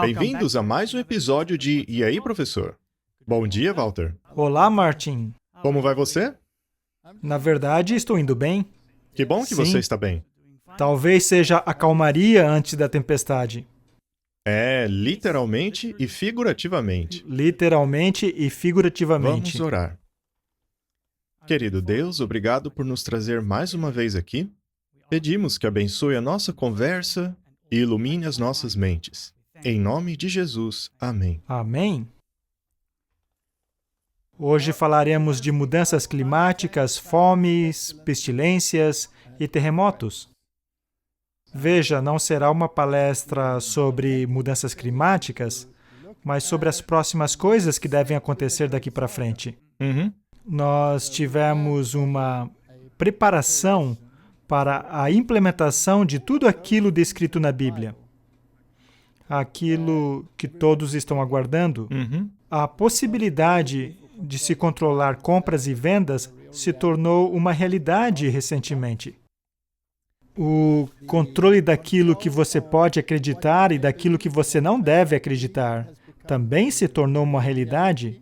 Bem-vindos a mais um episódio de E aí, professor? Bom dia, Walter. Olá, Martin. Como vai você? Na verdade, estou indo bem. Que bom que Sim. você está bem. Talvez seja a calmaria antes da tempestade. É, literalmente e figurativamente. Literalmente e figurativamente. Vamos orar. Querido Deus, obrigado por nos trazer mais uma vez aqui. Pedimos que abençoe a nossa conversa e ilumine as nossas mentes. Em nome de Jesus. Amém. Amém. Hoje falaremos de mudanças climáticas, fomes, pestilências e terremotos. Veja, não será uma palestra sobre mudanças climáticas, mas sobre as próximas coisas que devem acontecer daqui para frente. Nós tivemos uma preparação para a implementação de tudo aquilo descrito na Bíblia. Aquilo que todos estão aguardando, a possibilidade de se controlar compras e vendas se tornou uma realidade recentemente. O controle daquilo que você pode acreditar e daquilo que você não deve acreditar também se tornou uma realidade.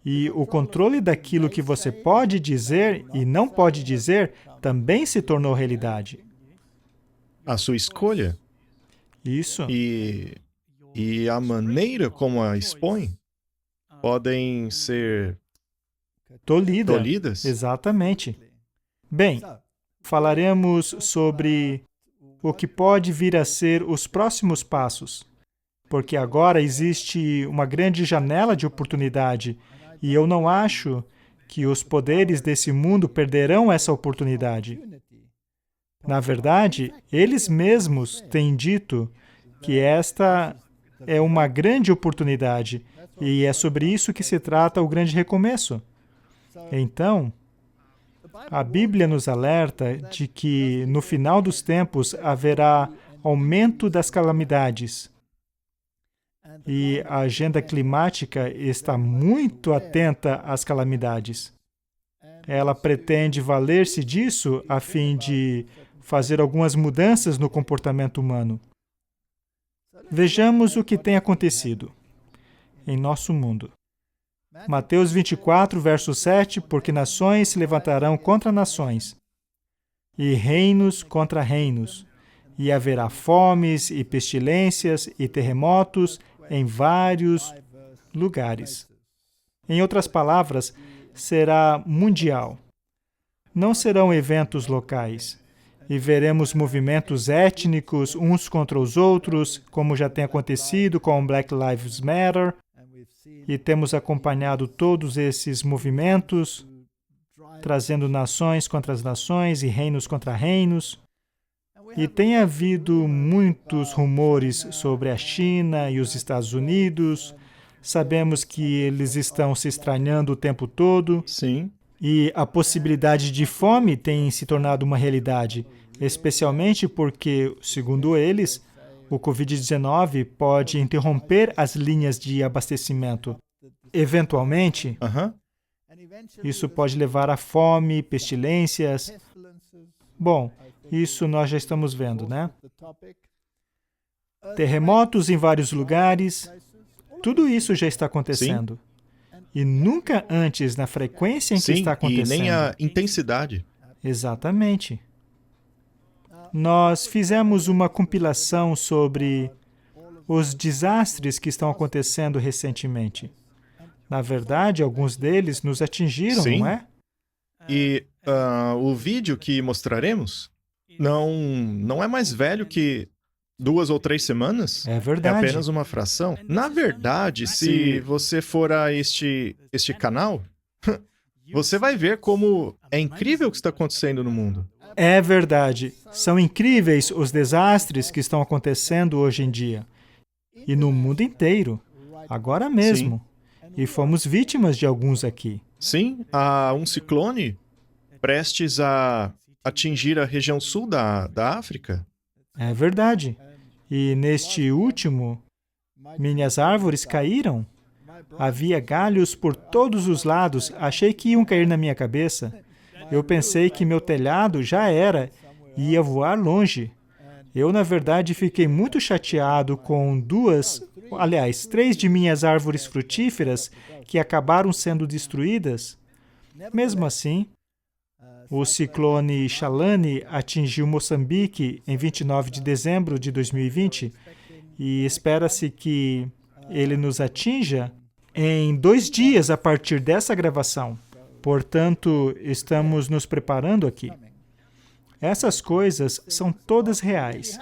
E o controle daquilo que você pode dizer e não pode dizer também se tornou realidade. A sua escolha Isso. e a maneira como a expõe podem ser tolhidas. Exatamente. Bem, falaremos sobre o que pode vir a ser os próximos passos, porque agora existe uma grande janela de oportunidade e eu não acho que os poderes desse mundo perderão essa oportunidade. Na verdade, eles mesmos têm dito que esta é uma grande oportunidade e é sobre isso que se trata o grande recomeço. Então, a Bíblia nos alerta de que no final dos tempos haverá aumento das calamidades. E a agenda climática está muito atenta às calamidades. Ela pretende valer-se disso a fim de fazer algumas mudanças no comportamento humano. Vejamos o que tem acontecido em nosso mundo. Mateus 24, verso 7, porque nações se levantarão contra nações, e reinos contra reinos, e haverá fomes e pestilências e terremotos em vários lugares. Em outras palavras, será mundial. Não serão eventos locais. E veremos movimentos étnicos uns contra os outros, como já tem acontecido com o Black Lives Matter, e temos acompanhado todos esses movimentos, trazendo nações contra as nações e reinos contra reinos. E tem havido muitos rumores sobre a China e os Estados Unidos. Sabemos que eles estão se estranhando o tempo todo. Sim. E a possibilidade de fome tem se tornado uma realidade, especialmente porque, segundo eles, o Covid-19 pode interromper as linhas de abastecimento. Eventualmente, isso pode levar a fome, pestilências. Bom, isso nós já estamos vendo, né? Terremotos em vários lugares, tudo isso já está acontecendo. E nunca antes na frequência em que está acontecendo. E nem a intensidade. Exatamente. Nós fizemos uma compilação sobre os desastres que estão acontecendo recentemente. Na verdade, alguns deles nos atingiram, Sim. não é? E o vídeo que mostraremos não é mais velho que 2 ou 3 semanas. É verdade. É apenas uma fração. Na verdade, se você for a este canal, você vai ver como é incrível o que está acontecendo no mundo. É verdade. São incríveis os desastres que estão acontecendo hoje em dia. E no mundo inteiro. Agora mesmo. E fomos vítimas de alguns aqui. Sim, há um ciclone prestes a atingir a região sul da África. É verdade. E neste último, minhas árvores caíram. Havia galhos por todos os lados. Achei que iam cair na minha cabeça. Eu pensei que meu telhado já era e ia voar longe. Eu, na verdade, fiquei muito chateado com três de minhas árvores frutíferas que acabaram sendo destruídas. Mesmo assim, o ciclone Chalane atingiu Moçambique em 29 de dezembro de 2020 e espera-se que ele nos atinja em 2 dias a partir dessa gravação. Portanto, estamos nos preparando aqui. Essas coisas são todas reais.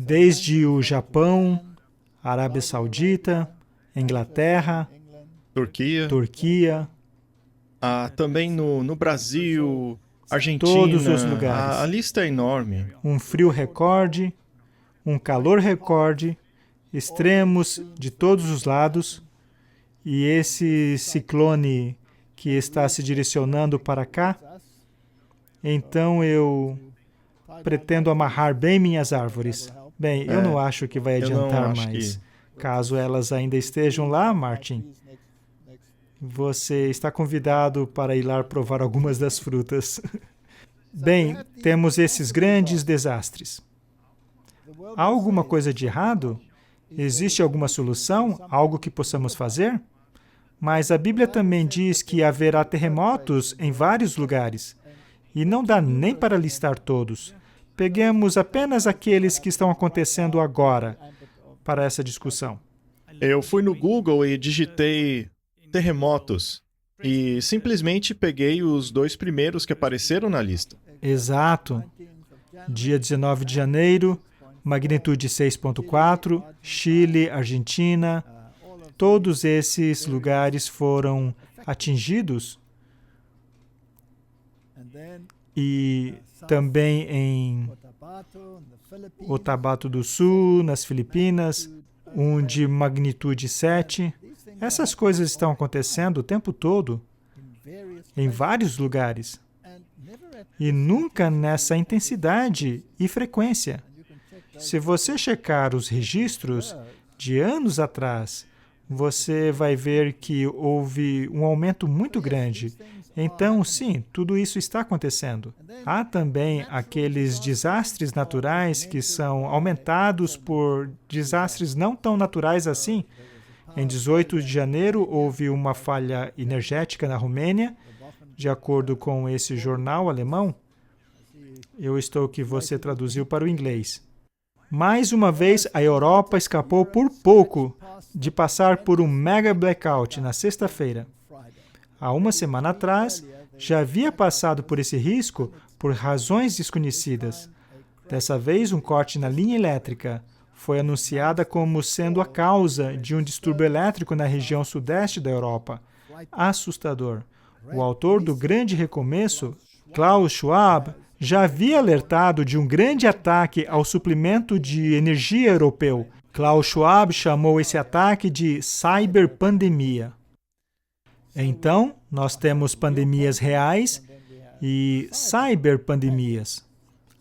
Desde o Japão, Arábia Saudita, Inglaterra, Turquia, também no Brasil, todos os Argentina, lugares. a lista é enorme. Um frio recorde, um calor recorde, extremos de todos os lados, e esse ciclone que está se direcionando para cá. Então eu pretendo amarrar bem minhas árvores. Bem, eu não acho que vai adiantar mais. Caso elas ainda estejam lá, Martin, você está convidado para ir lá provar algumas das frutas. Bem, temos esses grandes desastres. Há alguma coisa de errado? Existe alguma solução? Algo que possamos fazer? Mas a Bíblia também diz que haverá terremotos em vários lugares. E não dá nem para listar todos. Peguemos apenas aqueles que estão acontecendo agora para essa discussão. Eu fui no Google e digitei terremotos e simplesmente peguei os 2 primeiros que apareceram na lista. Exato. Dia 19 de janeiro, magnitude 6.4, Chile, Argentina, todos esses lugares foram atingidos. E também em Cotabato do Sul, nas Filipinas, um de magnitude 7. Essas coisas estão acontecendo o tempo todo, em vários lugares. E nunca nessa intensidade e frequência. Se você checar os registros de anos atrás, você vai ver que houve um aumento muito grande. Então, sim, tudo isso está acontecendo. Há também aqueles desastres naturais que são aumentados por desastres não tão naturais assim. Em 18 de janeiro, houve uma falha energética na Romênia, de acordo com esse jornal alemão. Eu estou que você traduziu para o inglês. Mais uma vez, a Europa escapou por pouco de passar por um mega blackout na sexta-feira. Há uma semana atrás, já havia passado por esse risco por razões desconhecidas. Dessa vez, um corte na linha elétrica foi anunciada como sendo a causa de um distúrbio elétrico na região sudeste da Europa. Assustador. O autor do Grande Recomeço, Klaus Schwab, já havia alertado de um grande ataque ao suplemento de energia europeu. Klaus Schwab chamou esse ataque de cyberpandemia. Então, nós temos pandemias reais e cyberpandemias.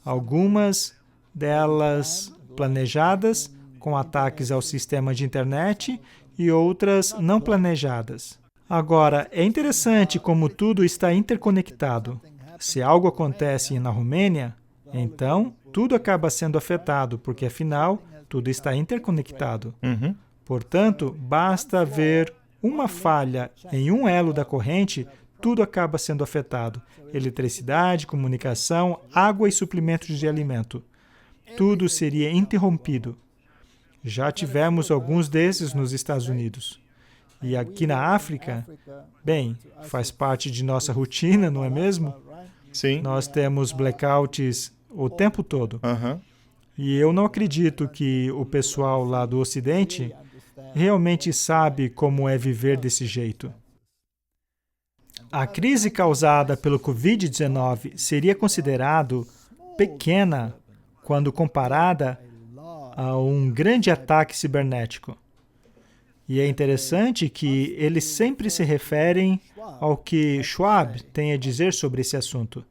Algumas delas planejadas, com ataques ao sistema de internet, e outras não planejadas. Agora, é interessante como tudo está interconectado. Se algo acontece na Romênia, então tudo acaba sendo afetado, porque afinal, tudo está interconectado. Portanto, basta ver uma falha em um elo da corrente, tudo acaba sendo afetado. Eletricidade, comunicação, água e suplementos de alimento. Tudo seria interrompido. Já tivemos alguns desses nos Estados Unidos. E aqui na África, bem, faz parte de nossa rotina, não é mesmo? Sim. Nós temos blackouts o tempo todo. E eu não acredito que o pessoal lá do Ocidente realmente sabe como é viver desse jeito. A crise causada pelo Covid-19 seria considerado pequena quando comparada a um grande ataque cibernético. E é interessante que eles sempre se referem ao que Schwab tem a dizer sobre esse assunto.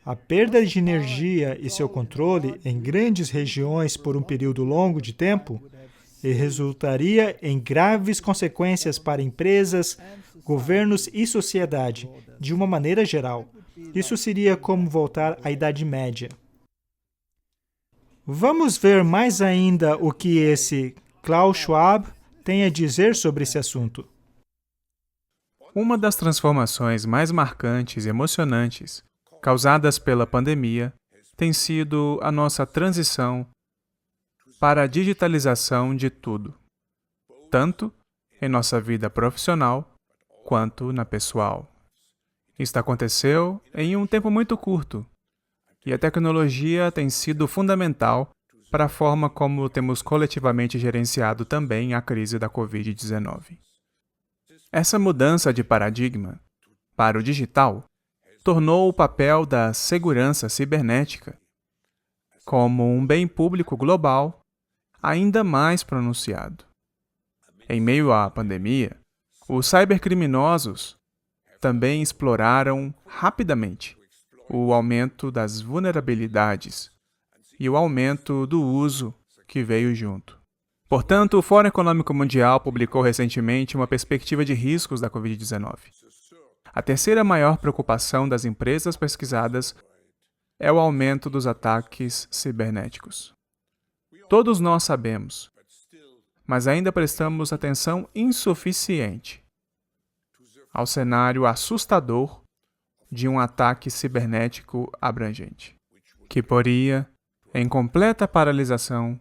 A perda de energia e seu controle em grandes regiões por um período longo de tempo resultaria em graves consequências para empresas, governos e sociedade, de uma maneira geral. Isso seria como voltar à Idade Média. Vamos ver mais ainda o que esse Klaus Schwab tem a dizer sobre esse assunto. Uma das transformações mais marcantes e emocionantes causadas pela pandemia tem sido a nossa transição para a digitalização de tudo, tanto em nossa vida profissional quanto na pessoal. Isso aconteceu em um tempo muito curto, e a tecnologia tem sido fundamental para a forma como temos coletivamente gerenciado também a crise da Covid-19. Essa mudança de paradigma para o digital tornou o papel da segurança cibernética como um bem público global ainda mais pronunciado. Em meio à pandemia, os cybercriminosos também exploraram rapidamente o aumento das vulnerabilidades e o aumento do uso que veio junto. Portanto, o Fórum Econômico Mundial publicou recentemente uma perspectiva de riscos da Covid-19. A terceira maior preocupação das empresas pesquisadas é o aumento dos ataques cibernéticos. Todos nós sabemos, mas ainda prestamos atenção insuficiente ao cenário assustador de um ataque cibernético abrangente, que poria em completa paralisação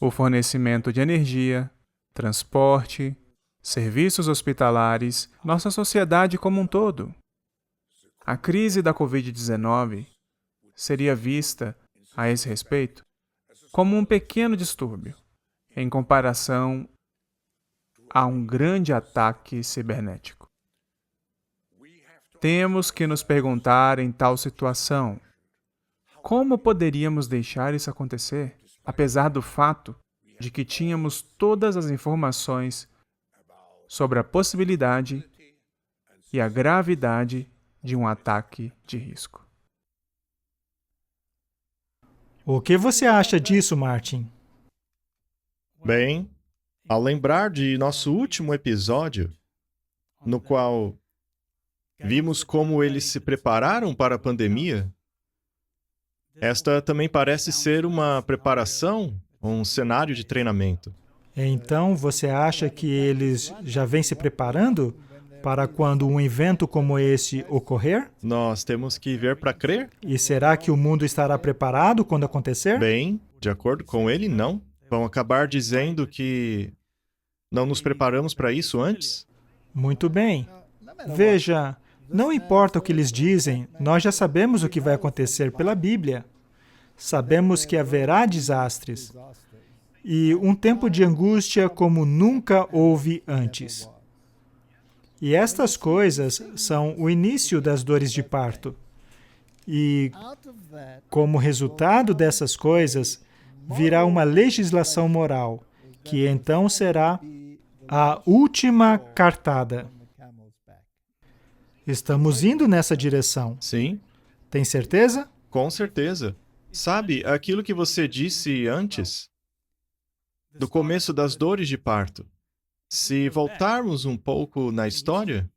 o fornecimento de energia, transporte, serviços hospitalares, nossa sociedade como um todo. A crise da Covid-19 seria vista, a esse respeito, como um pequeno distúrbio, em comparação a um grande ataque cibernético. Temos que nos perguntar em tal situação, como poderíamos deixar isso acontecer, apesar do fato de que tínhamos todas as informações sobre a possibilidade e a gravidade de um ataque de risco? O que você acha disso, Martin? Bem, ao lembrar de nosso último episódio, no qual vimos como eles se prepararam para a pandemia, esta também parece ser uma preparação, um cenário de treinamento. Então, você acha que eles já vêm se preparando para quando um evento como esse ocorrer? Nós temos que ver para crer? E será que o mundo estará preparado quando acontecer? Bem, de acordo com ele, não. Vão acabar dizendo que não nos preparamos para isso antes? Muito bem. Veja, não importa o que eles dizem, nós já sabemos o que vai acontecer pela Bíblia. Sabemos que haverá desastres e um tempo de angústia como nunca houve antes. E estas coisas são o início das dores de parto. E, como resultado dessas coisas, virá uma legislação moral, que então será a última cartada. Estamos indo nessa direção. Sim, Tem certeza? com certeza. Sabe, aquilo que você disse antes, do começo das dores de parto. Se voltarmos um pouco na história,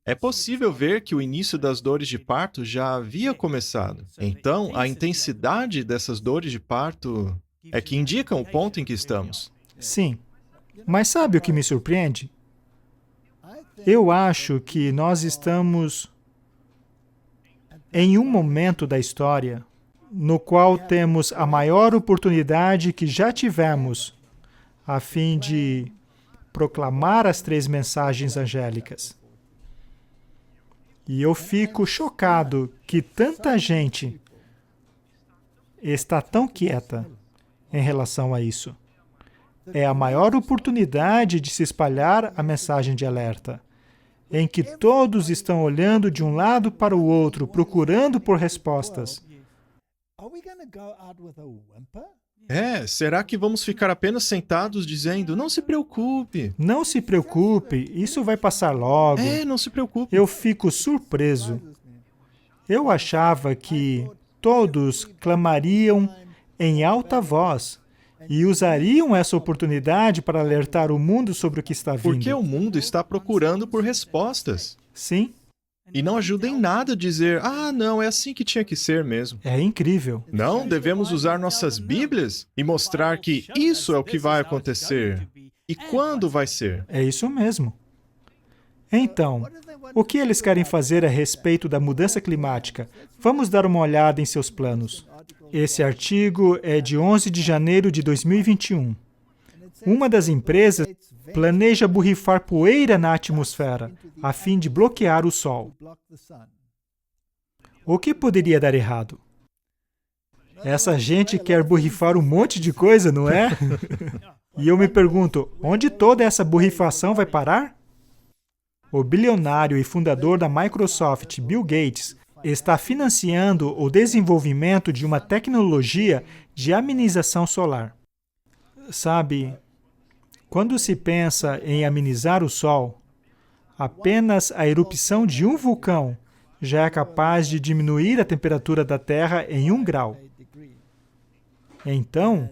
é possível ver que o início das dores de parto já havia começado. Então, a intensidade dessas dores de parto é que indicam o ponto em que estamos. Sim. Mas sabe o que me surpreende? Eu acho que nós estamos em um momento da história no qual temos a maior oportunidade que já tivemos a fim de proclamar as 3 mensagens angélicas. E eu fico chocado que tanta gente está tão quieta em relação a isso. É a maior oportunidade de se espalhar a mensagem de alerta, em que todos estão olhando de um lado para o outro, procurando por respostas. Será que vamos ficar apenas sentados dizendo, não se preocupe? Não se preocupe, isso vai passar logo. Não se preocupe. Eu fico surpreso. Eu achava que todos clamariam em alta voz e usariam essa oportunidade para alertar o mundo sobre o que está vindo. Porque o mundo está procurando por respostas. Sim, E não ajuda em nada dizer, não, é assim que tinha que ser mesmo. é incrível. Não, devemos usar nossas Bíblias e mostrar que isso é o que vai acontecer. E quando vai ser? É isso mesmo. Então, o que eles querem fazer a respeito da mudança climática? Vamos dar uma olhada em seus planos. Esse artigo é de 11 de janeiro de 2021. Uma das empresas planeja borrifar poeira na atmosfera, a fim de bloquear o Sol. O que poderia dar errado? Essa gente quer borrifar um monte de coisa, não é? E eu me pergunto, onde toda essa borrifação vai parar? O bilionário e fundador da Microsoft, Bill Gates, está financiando o desenvolvimento de uma tecnologia de amenização solar. Sabe, quando se pensa em amenizar o Sol, apenas a erupção de um vulcão já é capaz de diminuir a temperatura da Terra em 1 grau. Então,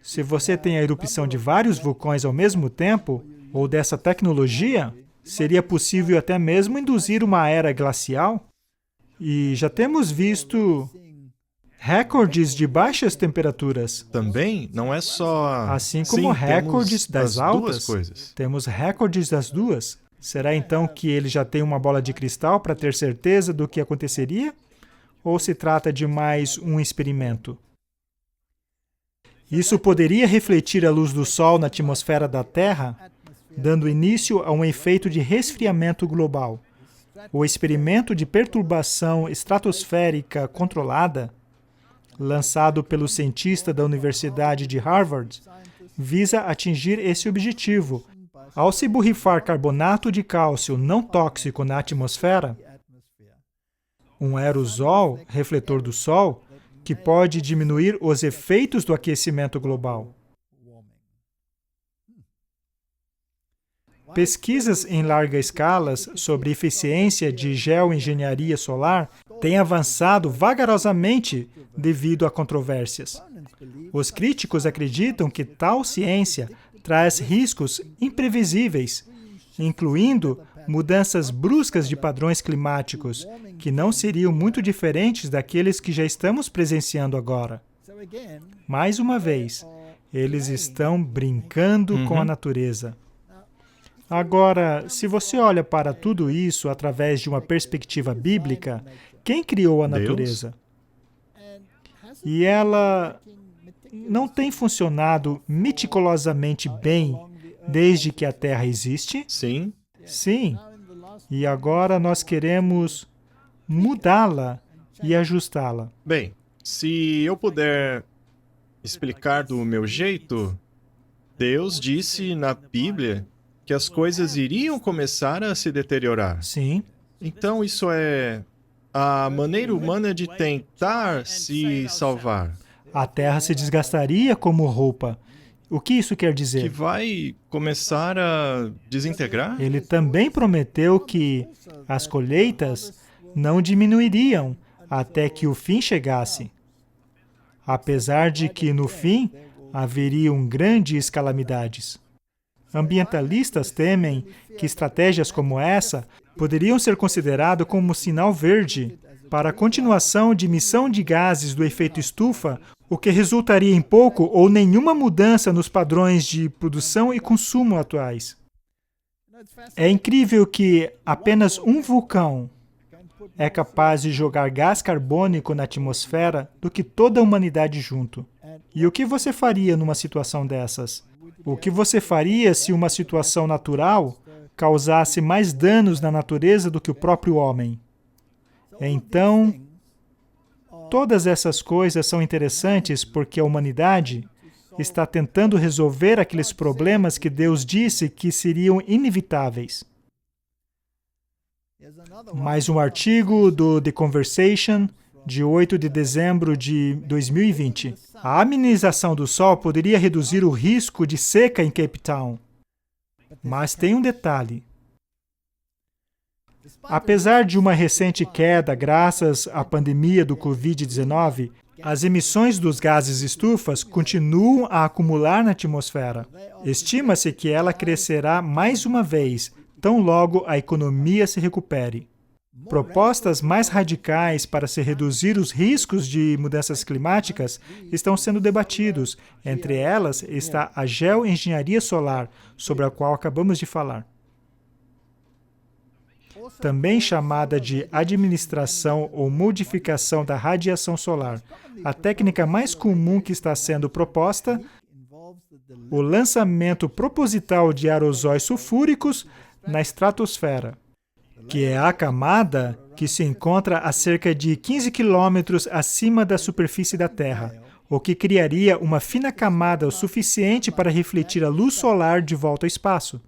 se você tem a erupção de vários vulcões ao mesmo tempo, ou dessa tecnologia, seria possível até mesmo induzir uma era glacial. E já temos visto recordes de baixas temperaturas. Também não é só... Assim como recordes das altas, duas coisas. temos recordes das duas. Será então que ele já tem uma bola de cristal para ter certeza do que aconteceria? Ou se trata de mais um experimento? Isso poderia refletir a luz do Sol na atmosfera da Terra, dando início a um efeito de resfriamento global, O experimento de perturbação estratosférica controlada, lançado pelo cientista da Universidade de Harvard, visa atingir esse objetivo ao se borrifar carbonato de cálcio não tóxico na atmosfera, um aerosol, refletor do Sol, que pode diminuir os efeitos do aquecimento global. Pesquisas em larga escala sobre eficiência de geoengenharia solar têm avançado vagarosamente devido a controvérsias. Os críticos acreditam que tal ciência traz riscos imprevisíveis, incluindo mudanças bruscas de padrões climáticos, que não seriam muito diferentes daqueles que já estamos presenciando agora. Mais uma vez, eles estão brincando com a natureza. Agora, se você olha para tudo isso através de uma perspectiva bíblica, quem criou a natureza? E ela não tem funcionado meticulosamente bem desde que a Terra existe? Sim. Sim. E agora nós queremos mudá-la e ajustá-la. Bem, se eu puder explicar do meu jeito, Deus disse na Bíblia que as coisas iriam começar a se deteriorar. Sim. Então, isso é a maneira humana de tentar se salvar, A Terra se desgastaria como roupa. O que isso quer que dizer? vai começar a desintegrar. Ele também prometeu que as colheitas não diminuiriam até que o fim chegasse. Apesar de que, no fim, haveriam grandes calamidades. Ambientalistas temem que estratégias como essa poderiam ser consideradas como sinal verde para a continuação de emissão de gases do efeito estufa, o que resultaria em pouco ou nenhuma mudança nos padrões de produção e consumo atuais. É incrível que apenas um vulcão é capaz de jogar gás carbônico na atmosfera do que toda a humanidade junto. E o que você faria numa situação dessas? O que você faria se uma situação natural causasse mais danos na natureza do que o próprio homem? Então, todas essas coisas são interessantes porque a humanidade está tentando resolver aqueles problemas que Deus disse que seriam inevitáveis. Mais um artigo do The Conversation, de 8 de dezembro de 2020. A amenização do Sol poderia reduzir o risco de seca em Cape Town. Mas tem um detalhe. Apesar de uma recente queda graças à pandemia do Covid-19, as emissões dos gases estufas continuam a acumular na atmosfera. Estima-se que ela crescerá mais uma vez, tão logo a economia se recupere. Propostas mais radicais para se reduzir os riscos de mudanças climáticas estão sendo debatidos. Entre elas está a geoengenharia solar, sobre a qual acabamos de falar. Também chamada de administração ou modificação da radiação solar. A técnica mais comum que está sendo proposta, o lançamento proposital de aerosóis sulfúricos na estratosfera, que é a camada que se encontra a cerca de 15 quilômetros acima da superfície da Terra, o que criaria uma fina camada o suficiente para refletir a luz solar de volta ao espaço.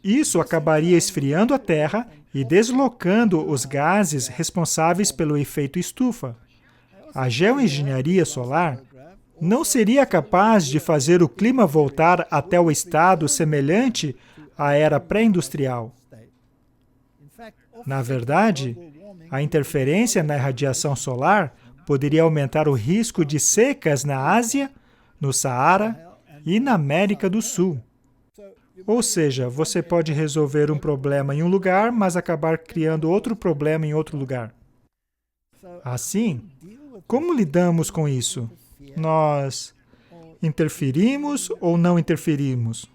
Isso acabaria esfriando a Terra e deslocando os gases responsáveis pelo efeito estufa. A geoengenharia solar não seria capaz de fazer o clima voltar até o estado semelhante à era pré-industrial. Na verdade, a interferência na radiação solar poderia aumentar o risco de secas na Ásia, no Saara e na América do Sul. Ou seja, você pode resolver um problema em um lugar, mas acabar criando outro problema em outro lugar. Assim, como lidamos com isso? Nós interferimos ou não interferimos?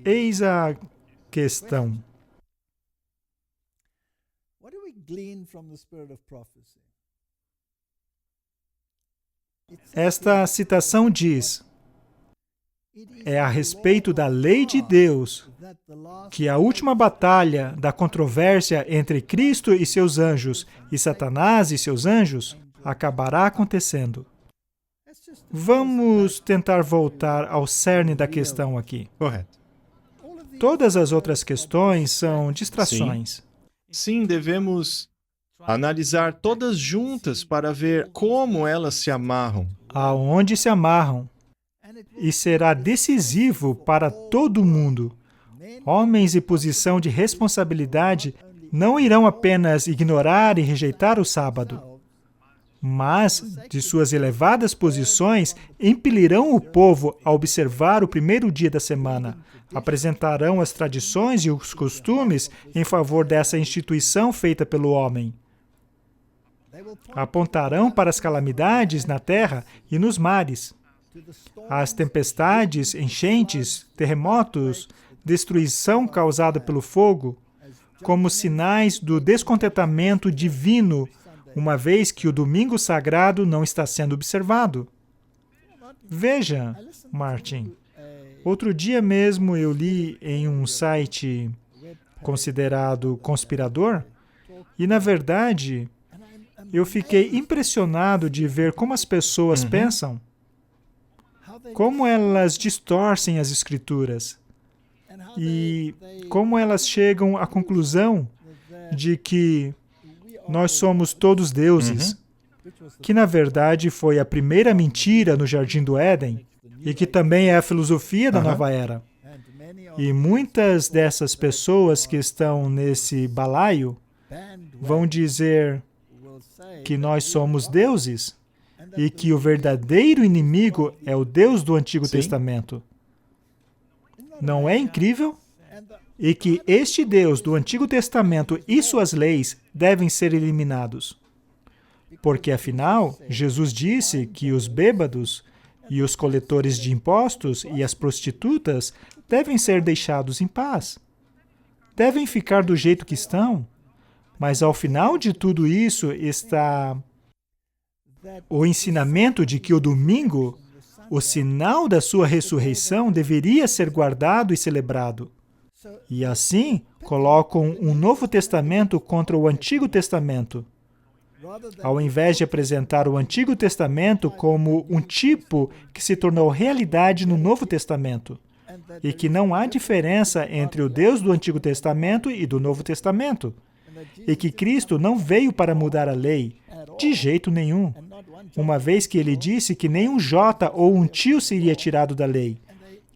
Eis a questão. Esta citação diz: É a respeito da lei de Deus que a última batalha da controvérsia entre Cristo e seus anjos e Satanás e seus anjos acabará acontecendo. Vamos tentar voltar ao cerne da questão aqui. Correto. Todas as outras questões são distrações. Sim, devemos analisar todas juntas para ver como elas se amarram. Aonde se amarram. E será decisivo para todo mundo. Homens em posição de responsabilidade não irão apenas ignorar e rejeitar o sábado, mas, de suas elevadas posições, impelirão o povo a observar o primeiro dia da semana, apresentarão as tradições e os costumes em favor dessa instituição feita pelo homem. Apontarão para as calamidades na terra e nos mares, as tempestades, enchentes, terremotos, destruição causada pelo fogo, como sinais do descontentamento divino, uma vez que o domingo sagrado não está sendo observado. Veja, Martin, outro dia mesmo eu li em um site considerado conspirador, e na verdade eu fiquei impressionado de ver como as pessoas pensam, como elas distorcem as Escrituras e como elas chegam à conclusão de que nós somos todos deuses, que na verdade foi a primeira mentira no Jardim do Éden e que também é a filosofia da nova era. E muitas dessas pessoas que estão nesse balaio vão dizer que nós somos deuses e que o verdadeiro inimigo é o Deus do Antigo Testamento. Não é incrível? E que este Deus do Antigo Testamento e suas leis devem ser eliminados. Porque, afinal, Jesus disse que os bêbados e os coletores de impostos e as prostitutas devem ser deixados em paz. Devem ficar do jeito que estão. Mas, ao final de tudo isso, está o ensinamento de que o domingo, o sinal da sua ressurreição, deveria ser guardado e celebrado. E assim, colocam um Novo Testamento contra o Antigo Testamento. Ao invés de apresentar o Antigo Testamento como um tipo que se tornou realidade no Novo Testamento, e que não há diferença entre o Deus do Antigo Testamento e do Novo Testamento, e que Cristo não veio para mudar a lei, de jeito nenhum, uma vez que ele disse que nem um jota ou um tio seria tirado da lei.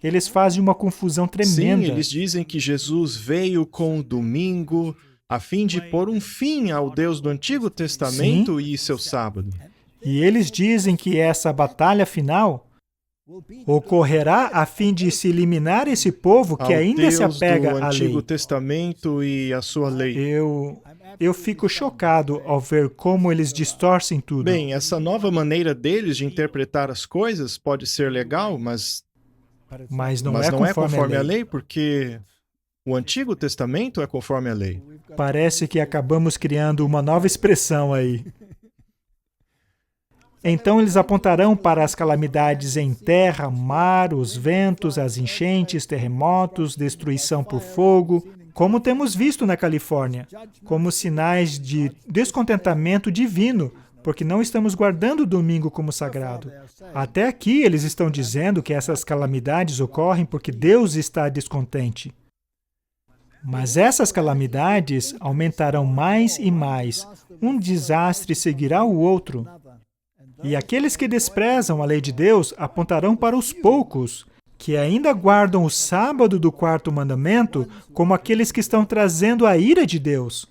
Eles fazem uma confusão tremenda. Sim, eles dizem que Jesus veio com o domingo a fim de pôr um fim ao Deus do Antigo Testamento e seu sábado. E eles dizem que essa batalha final ocorrerá a fim de se eliminar esse povo que ainda se apega à lei. Ao Deus do Antigo Testamento e à sua lei. Eu fico chocado ao ver como eles distorcem tudo. Bem, essa nova maneira deles de interpretar as coisas pode ser legal, mas não é conforme a lei, porque o Antigo Testamento é conforme a lei. Parece que acabamos criando uma nova expressão aí. Então eles apontarão para as calamidades em terra, mar, os ventos, as enchentes, terremotos, destruição por fogo, como temos visto na Califórnia, como sinais de descontentamento divino, porque não estamos guardando o domingo como sagrado. Até aqui eles estão dizendo que essas calamidades ocorrem porque Deus está descontente. Mas essas calamidades aumentarão mais e mais. Um desastre seguirá o outro. E aqueles que desprezam a lei de Deus apontarão para os poucos, que ainda guardam o sábado do quarto mandamento, como aqueles que estão trazendo a ira de Deus.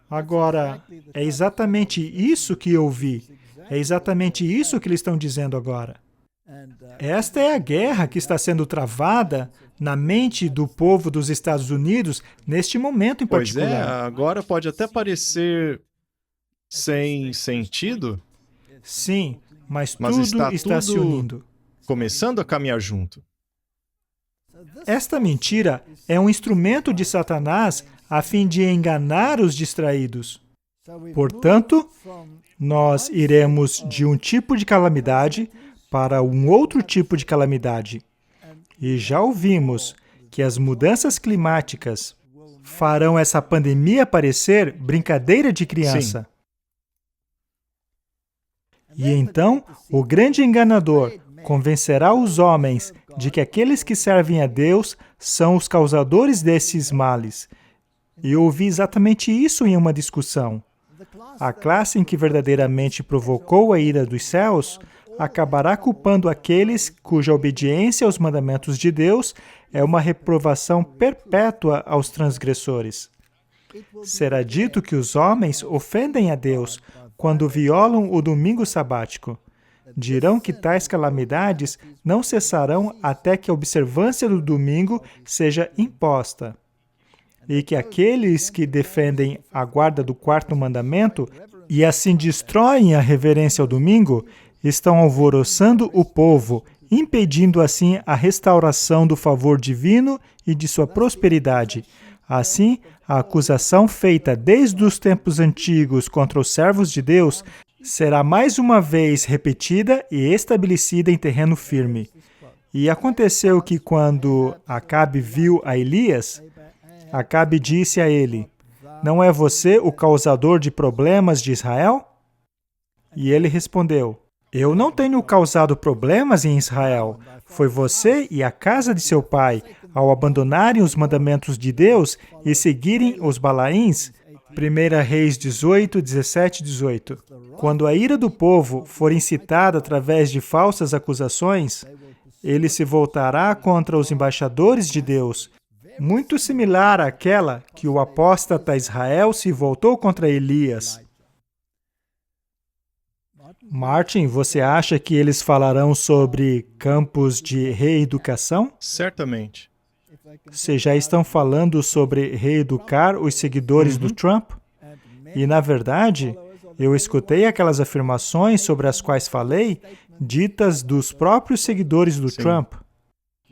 Agora, é exatamente isso que eu vi. É exatamente isso que eles estão dizendo agora. Esta é a guerra que está sendo travada na mente do povo dos Estados Unidos neste momento em particular. Pois é, agora pode até parecer sem sentido. Sim, mas tudo está se unindo. Começando a caminhar junto. Esta mentira é um instrumento de Satanás a fim de enganar os distraídos. Portanto, nós iremos de um tipo de calamidade para um outro tipo de calamidade. E já ouvimos que as mudanças climáticas farão essa pandemia parecer brincadeira de criança. E então, o grande enganador convencerá os homens de que aqueles que servem a Deus são os causadores desses males. E eu ouvi exatamente isso em uma discussão. A classe em que verdadeiramente provocou a ira dos céus acabará culpando aqueles cuja obediência aos mandamentos de Deus é uma reprovação perpétua aos transgressores. Será dito que os homens ofendem a Deus quando violam o domingo sabático. Dirão que tais calamidades não cessarão até que a observância do domingo seja imposta. E que aqueles que defendem a guarda do quarto mandamento e assim destroem a reverência ao domingo estão alvoroçando o povo, impedindo assim a restauração do favor divino e de sua prosperidade. Assim, a acusação feita desde os tempos antigos contra os servos de Deus será mais uma vez repetida e estabelecida em terreno firme. E aconteceu que quando Acabe viu a Elias, Acabe disse a ele: "Não é você o causador de problemas de Israel?" E ele respondeu: "Eu não tenho causado problemas em Israel. Foi você e a casa de seu pai, ao abandonarem os mandamentos de Deus e seguirem os Balaíns." 1 Reis 18, 17 e 18. Quando a ira do povo for incitada através de falsas acusações, ele se voltará contra os embaixadores de Deus, muito similar àquela que o apóstata Israel se voltou contra Elias. Martin, você acha que eles falarão sobre campos de reeducação? Certamente. Se já estão falando sobre reeducar os seguidores do Trump? E, na verdade, eu escutei aquelas afirmações sobre as quais falei, ditas dos próprios seguidores do Trump.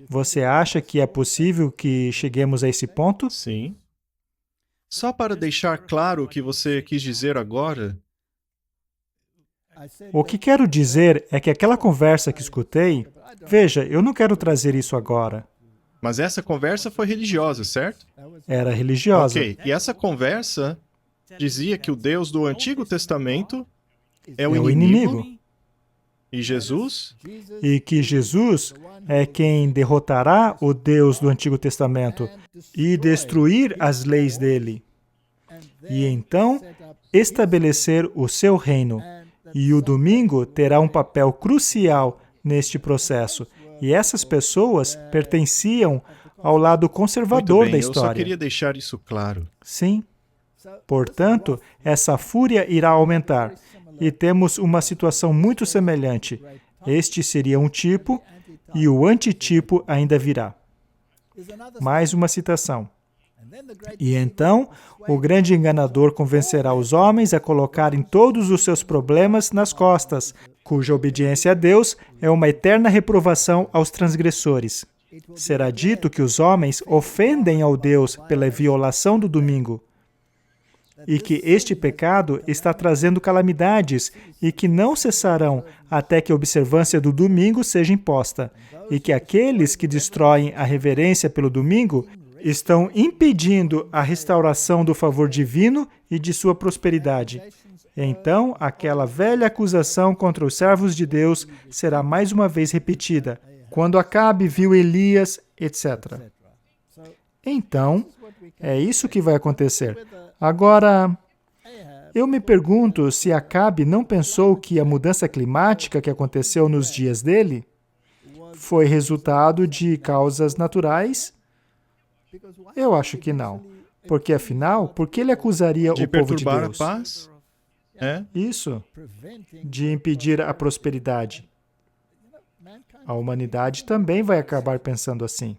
Você acha que é possível que cheguemos a esse ponto? Sim. Só para deixar claro o que você quis dizer agora, O que quero dizer é que aquela conversa que escutei, veja, eu não quero trazer isso agora. mas essa conversa foi religiosa, certo? Era religiosa. Ok, e essa conversa dizia que o Deus do Antigo Testamento é É o o inimigo, inimigo. e Jesus E que Jesus é quem derrotará o Deus do Antigo Testamento e destruir as leis dele. E então estabelecer o seu reino. E o domingo terá um papel crucial neste processo. E essas pessoas pertenciam ao lado Muito conservador bem, da eu só história. queria deixar isso claro. Sim. Portanto, essa fúria irá aumentar. E temos uma situação muito semelhante. Este seria um tipo, e o antitipo ainda virá. Mais uma citação. E então, o grande enganador convencerá os homens a colocarem todos os seus problemas nas costas, cuja obediência a Deus é uma eterna reprovação aos transgressores. Será dito que os homens ofendem ao Deus pela violação do domingo, e que este pecado está trazendo calamidades e que não cessarão até que a observância do domingo seja imposta, e que aqueles que destroem a reverência pelo domingo estão impedindo a restauração do favor divino e de sua prosperidade. Então, aquela velha acusação contra os servos de Deus será mais uma vez repetida, quando Acabe viu Elias, etc. Então, é isso que vai acontecer. Agora, eu me pergunto se Acabe não pensou que a mudança climática que aconteceu nos dias dele foi resultado de causas naturais? Eu acho que não. Porque, afinal, por que ele acusaria De o povo de perturbar a Deus? paz? É? Isso, de impedir a prosperidade. A humanidade também vai acabar pensando assim.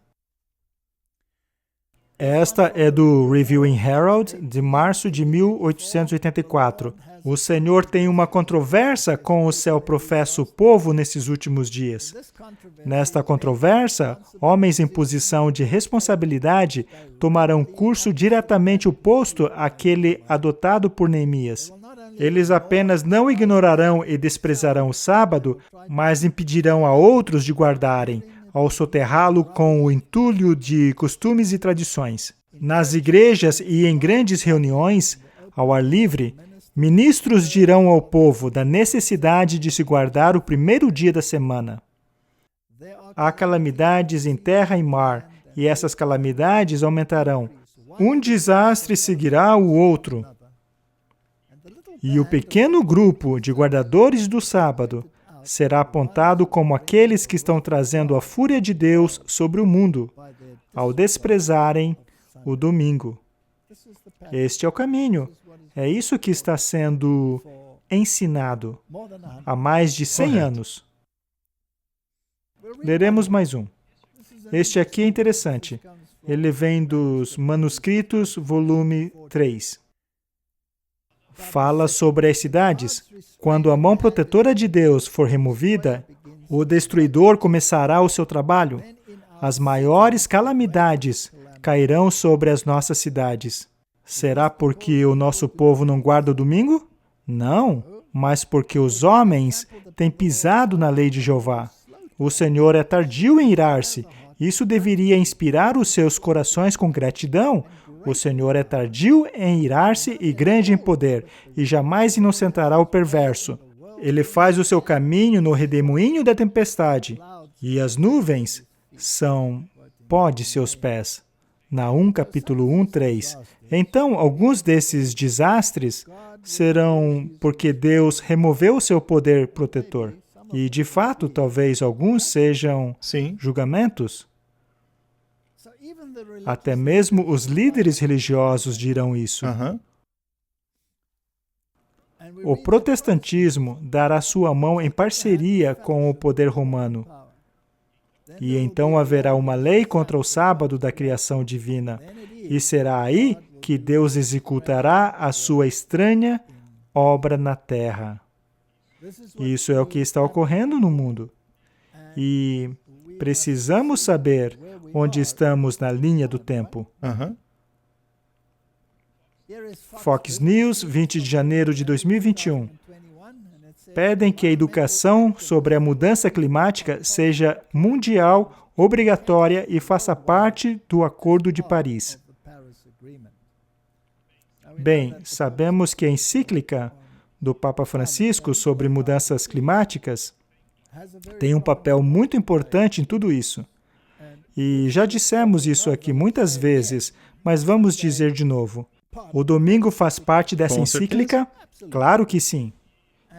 Esta é do Reviewing Herald, de março de 1884. O Senhor tem uma controvérsia com o seu professo povo nesses últimos dias. Nesta controvérsia, homens em posição de responsabilidade tomarão curso diretamente oposto àquele adotado por Neemias. Eles apenas não ignorarão e desprezarão o sábado, mas impedirão a outros de guardarem, ao soterrá-lo com o entulho de costumes e tradições. Nas igrejas e em grandes reuniões, ao ar livre, ministros dirão ao povo da necessidade de se guardar o primeiro dia da semana. Há calamidades em terra e mar, e essas calamidades aumentarão. Um desastre seguirá o outro. E o pequeno grupo de guardadores do sábado será apontado como aqueles que estão trazendo a fúria de Deus sobre o mundo, ao desprezarem o domingo. Este é o caminho. É isso que está sendo ensinado há mais de 100 anos. Leremos mais um. Este aqui é interessante. Ele vem dos Manuscritos, volume 3. Fala sobre as cidades. Quando a mão protetora de Deus for removida, o destruidor começará o seu trabalho. As maiores calamidades cairão sobre as nossas cidades. Será porque o nosso povo não guarda o domingo? Não, mas porque os homens têm pisado na lei de Jeová. O Senhor é tardio em irar-se. Isso deveria inspirar os seus corações com gratidão. O Senhor é tardio em irar-se e grande em poder, e jamais inocentará o perverso. Ele faz o seu caminho no redemoinho da tempestade, e as nuvens são pó de seus pés. Naum, capítulo 1, 3. Então, alguns desses desastres serão porque Deus removeu o seu poder protetor. E, de fato, talvez alguns sejam julgamentos. Até mesmo os líderes religiosos dirão isso. O protestantismo dará sua mão em parceria com o poder romano. E então haverá uma lei contra o sábado da criação divina. E será aí que Deus executará a sua estranha obra na terra. Isso é o que está ocorrendo no mundo. E precisamos saber onde estamos na linha do tempo. Fox News, 20 de janeiro de 2021. Pedem que a educação sobre a mudança climática seja mundial, obrigatória e faça parte do Acordo de Paris. Bem, sabemos que a encíclica do Papa Francisco sobre mudanças climáticas tem um papel muito importante em tudo isso. E já dissemos isso aqui muitas vezes, mas vamos dizer de novo. O domingo faz parte dessa encíclica? Claro que sim.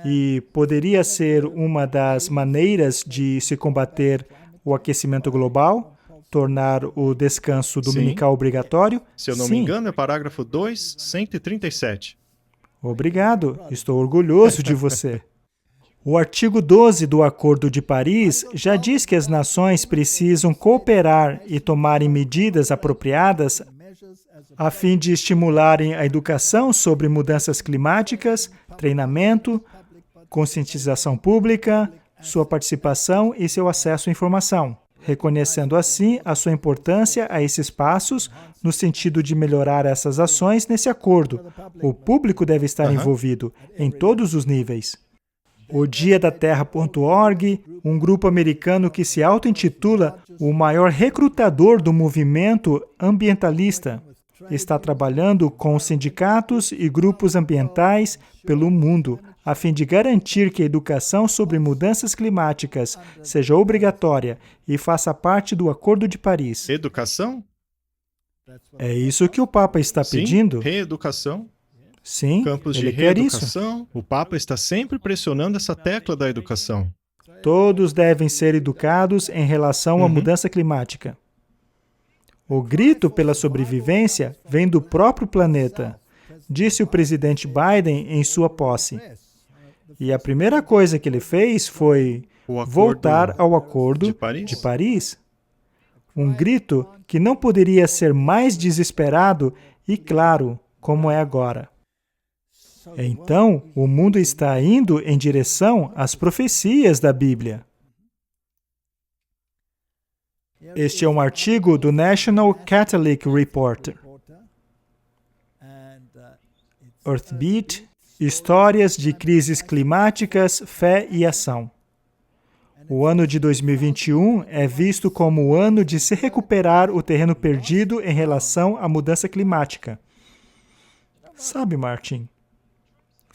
E poderia ser uma das maneiras de se combater o aquecimento global, tornar o descanso dominical obrigatório? Se eu não me engano, é parágrafo 2, 137. Obrigado, estou orgulhoso de você. O artigo 12 do Acordo de Paris já diz que as nações precisam cooperar e tomarem medidas apropriadas a fim de estimularem a educação sobre mudanças climáticas, treinamento, conscientização pública, sua participação e seu acesso à informação, reconhecendo assim a sua importância a esses passos no sentido de melhorar essas ações nesse acordo. O público deve estar envolvido em todos os níveis. O Dia da Terra.org, um grupo americano que se auto-intitula o maior recrutador do movimento ambientalista, está trabalhando com sindicatos e grupos ambientais pelo mundo, a fim de garantir que a educação sobre mudanças climáticas seja obrigatória e faça parte do Acordo de Paris. Educação? É isso que o Papa está pedindo? Reeducação. Sim, Campos de ele quer isso. reeducação. O Papa está sempre pressionando essa tecla da educação. Todos devem ser educados em relação à mudança climática. O grito pela sobrevivência vem do próprio planeta, disse o presidente Biden em sua posse. E a primeira coisa que ele fez foi voltar ao Acordo de Paris. Um grito que não poderia ser mais desesperado e claro como é agora. Então, o mundo está indo em direção às profecias da Bíblia. Este é um artigo do National Catholic Reporter. Earthbeat, Histórias de crises climáticas, fé e ação. O ano de 2021 é visto como o ano de se recuperar o terreno perdido em relação à mudança climática. Sabe, Martin,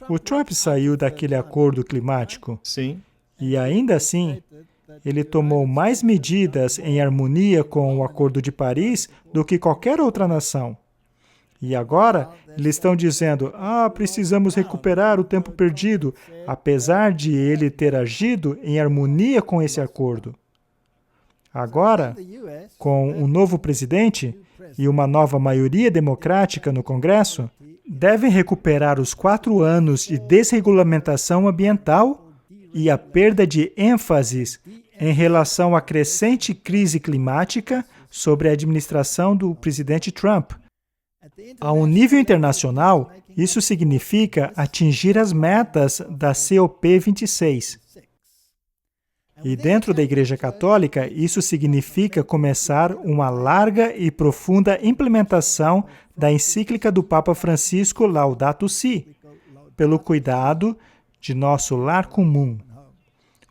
o Trump saiu daquele acordo climático Sim. e, ainda assim, ele tomou mais medidas em harmonia com o Acordo de Paris do que qualquer outra nação. E agora, eles estão dizendo, precisamos recuperar o tempo perdido, apesar de ele ter agido em harmonia com esse acordo. Agora, com um novo presidente e uma nova maioria democrática no Congresso, devem recuperar os 4 anos de desregulamentação ambiental e a perda de ênfases em relação à crescente crise climática sobre a administração do presidente Trump. A um nível internacional, isso significa atingir as metas da COP26. E dentro da Igreja Católica, isso significa começar uma larga e profunda implementação da encíclica do Papa Francisco Laudato Si, pelo cuidado de nosso lar comum.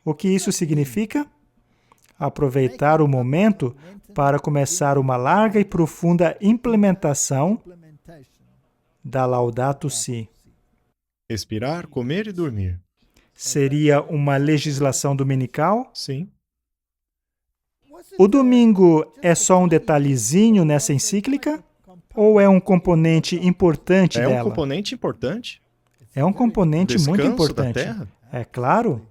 O que isso significa? Aproveitar o momento para começar uma larga e profunda implementação da Laudato Si. Respirar, comer e dormir. Seria uma legislação dominical? Sim. O domingo é só um detalhezinho nessa encíclica? Ou é um componente importante dela? É um componente importante? É um componente muito Descanso da importante. terra? É claro.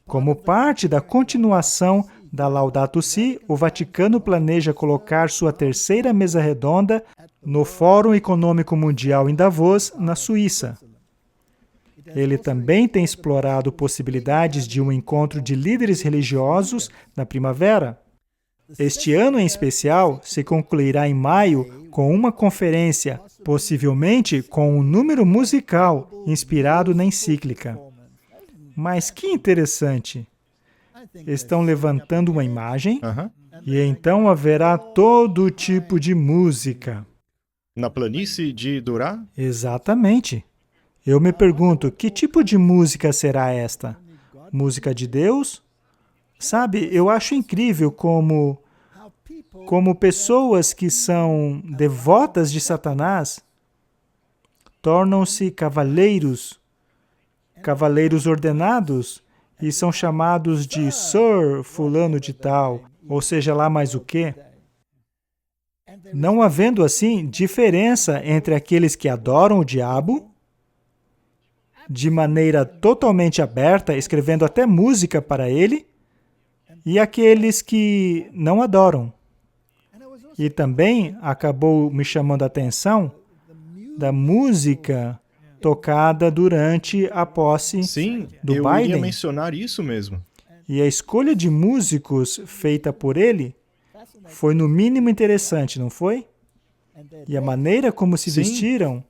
Como parte da continuação da Laudato Si, o Vaticano planeja colocar sua 3ª mesa redonda no Fórum Econômico Mundial em Davos, na Suíça. Ele também tem explorado possibilidades de um encontro de líderes religiosos na primavera. Este ano, em especial, se concluirá em maio com uma conferência, possivelmente com um número musical inspirado na encíclica. Mas que interessante! Estão levantando uma imagem e então haverá todo tipo de música. Na planície de Durá? Exatamente. Eu me pergunto, que tipo de música será esta? Música de Deus? Sabe, eu acho incrível como pessoas que são devotas de Satanás tornam-se cavaleiros ordenados e são chamados de Sir fulano de tal, ou seja lá mais o quê. Não havendo, assim, diferença entre aqueles que adoram o diabo de maneira totalmente aberta, escrevendo até música para ele, e aqueles que não adoram. E também acabou me chamando a atenção da música tocada durante a posse do eu Biden. Iria mencionar isso mesmo. E a escolha de músicos feita por ele foi no mínimo interessante, não foi? E a maneira como se vestiram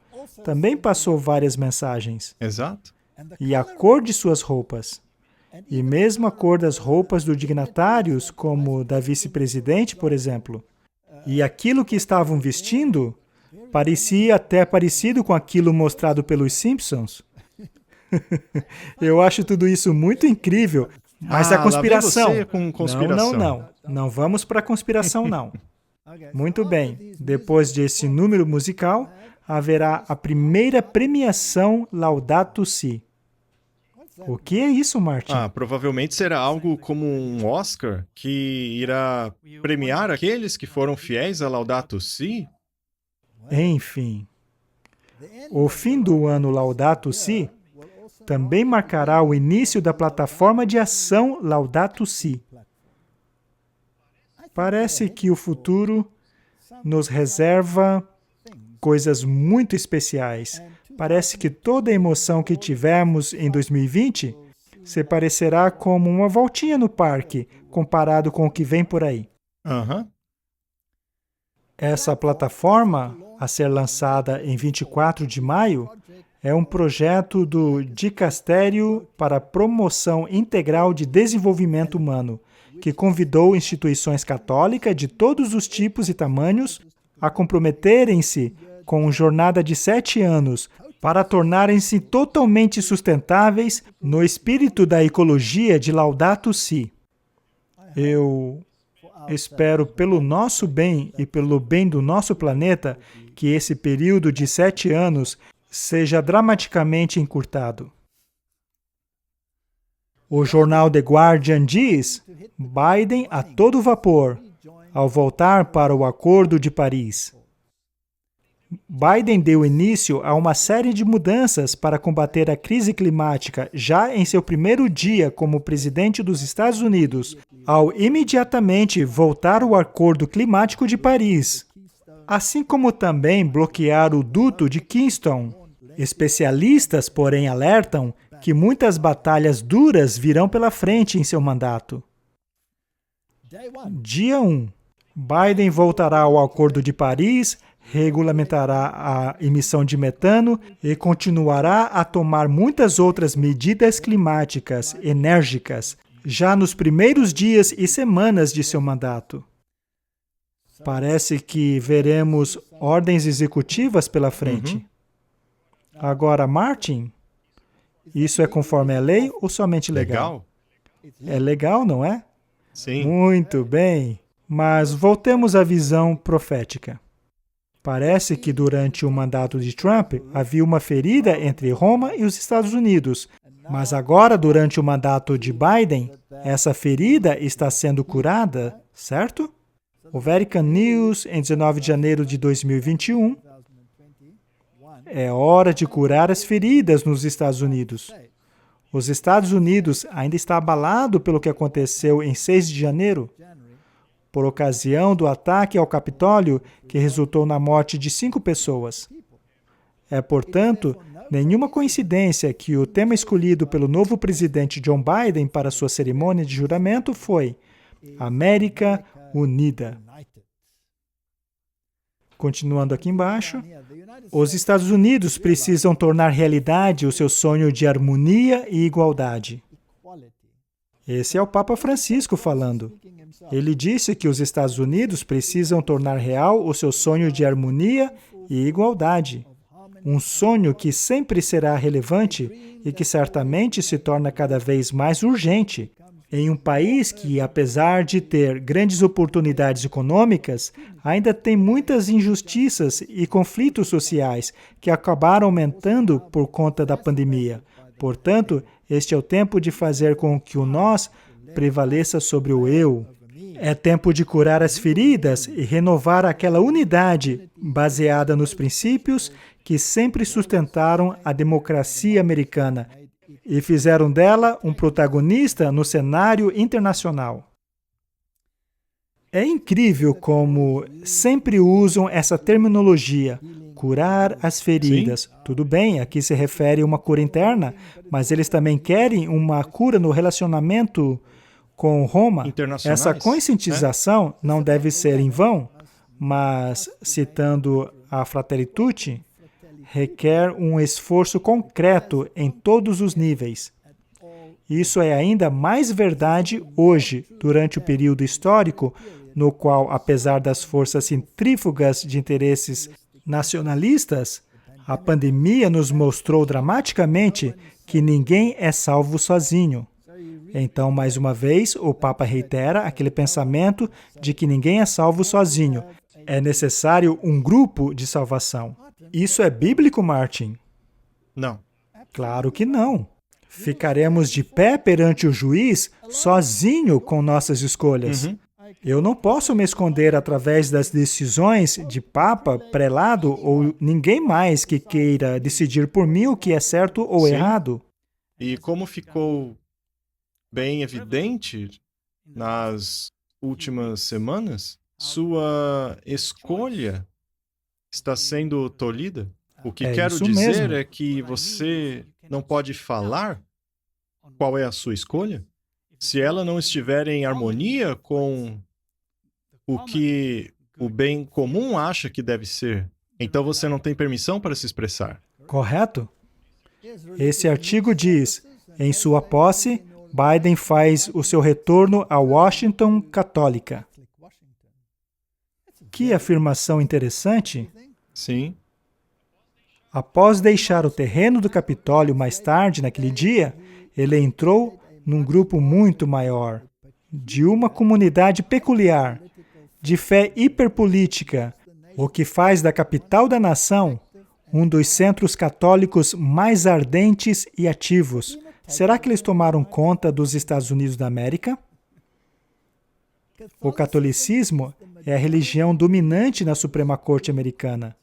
também passou várias mensagens. Exato. E a cor de suas roupas. E mesmo a cor das roupas dos dignatários, como da vice-presidente, por exemplo. E aquilo que estavam vestindo parecia até parecido com aquilo mostrado pelos Simpsons. Eu acho tudo isso muito incrível. Mas a conspiração... Lá vem você com conspiração. Não. Não vamos para a conspiração, não. Muito bem. Depois desse número musical, haverá a primeira premiação Laudato Si. O que é isso, Martin? Provavelmente será algo como um Oscar que irá premiar aqueles que foram fiéis a Laudato Si? Enfim. O fim do ano Laudato Si também marcará o início da plataforma de ação Laudato Si. Parece que o futuro nos reserva coisas muito especiais. Parece que toda a emoção que tivemos em 2020 se parecerá como uma voltinha no parque, comparado com o que vem por aí. Essa plataforma, a ser lançada em 24 de maio, é um projeto do Dicastério para a Promoção Integral de Desenvolvimento Humano, que convidou instituições católicas de todos os tipos e tamanhos a comprometerem-se com uma jornada de 7 anos para tornarem-se totalmente sustentáveis no espírito da ecologia de Laudato Si. Eu espero, pelo nosso bem e pelo bem do nosso planeta, que esse período de 7 anos seja dramaticamente encurtado. O jornal The Guardian diz: Biden a todo vapor, ao voltar para o Acordo de Paris. Biden deu início a uma série de mudanças para combater a crise climática já em seu primeiro dia como presidente dos Estados Unidos, ao imediatamente voltar ao Acordo Climático de Paris, assim como também bloquear o duto de Keystone. Especialistas, porém, alertam que muitas batalhas duras virão pela frente em seu mandato. Dia 1. Biden voltará ao Acordo de Paris, regulamentará a emissão de metano e continuará a tomar muitas outras medidas climáticas enérgicas já nos primeiros dias e semanas de seu mandato. Parece que veremos ordens executivas pela frente. Agora, Martin, isso é conforme a lei ou somente legal? É legal, não é? Sim. Muito bem. Mas voltemos à visão profética. Parece que durante o mandato de Trump havia uma ferida entre Roma e os Estados Unidos, mas agora, durante o mandato de Biden, essa ferida está sendo curada, certo? O Vatican News, em 19 de janeiro de 2021, é hora de curar as feridas nos Estados Unidos. Os Estados Unidos ainda está abalado pelo que aconteceu em 6 de janeiro, por ocasião do ataque ao Capitólio, que resultou na morte de 5 pessoas. É, portanto, nenhuma coincidência que o tema escolhido pelo novo presidente John Biden para sua cerimônia de juramento foi América Unida. Continuando aqui embaixo, os Estados Unidos precisam tornar realidade o seu sonho de harmonia e igualdade. Esse é o Papa Francisco falando. Ele disse que os Estados Unidos precisam tornar real o seu sonho de harmonia e igualdade. Um sonho que sempre será relevante e que certamente se torna cada vez mais urgente em um país que, apesar de ter grandes oportunidades econômicas, ainda tem muitas injustiças e conflitos sociais que acabaram aumentando por conta da pandemia. Portanto, este é o tempo de fazer com que o nós prevaleça sobre o eu. É tempo de curar as feridas e renovar aquela unidade baseada nos princípios que sempre sustentaram a democracia americana e fizeram dela um protagonista no cenário internacional. É incrível como sempre usam essa terminologia, curar as feridas. Sim. Tudo bem, aqui se refere a uma cura interna, mas eles também querem uma cura no relacionamento com Roma. Essa conscientização não deve ser em vão, mas, citando a Fratelli Tutti, requer um esforço concreto em todos os níveis. Isso é ainda mais verdade hoje, durante o período histórico, no qual, apesar das forças centrífugas de interesses nacionalistas, a pandemia nos mostrou dramaticamente que ninguém é salvo sozinho. Então, mais uma vez, o Papa reitera aquele pensamento de que ninguém é salvo sozinho. É necessário um grupo de salvação. Isso é bíblico, Martin? Não. Claro que não. Ficaremos de pé perante o juiz sozinho com nossas escolhas. Eu não posso me esconder através das decisões de Papa, prelado ou ninguém mais que queira decidir por mim o que é certo ou errado. E como ficou bem evidente nas últimas semanas, sua escolha está sendo tolhida. O que quero dizer mesmo. É que você não pode falar qual é a sua escolha se ela não estiver em harmonia com o que o bem comum acha que deve ser. Então você não tem permissão para se expressar. Correto? Esse artigo diz, em sua posse, Biden faz o seu retorno a Washington católica. Que afirmação interessante. Sim. Após deixar o terreno do Capitólio mais tarde naquele dia, ele entrou num grupo muito maior, de uma comunidade peculiar, de fé hiperpolítica, o que faz da capital da nação um dos centros católicos mais ardentes e ativos. Será que eles tomaram conta dos Estados Unidos da América? O catolicismo é a religião dominante na Suprema Corte americana.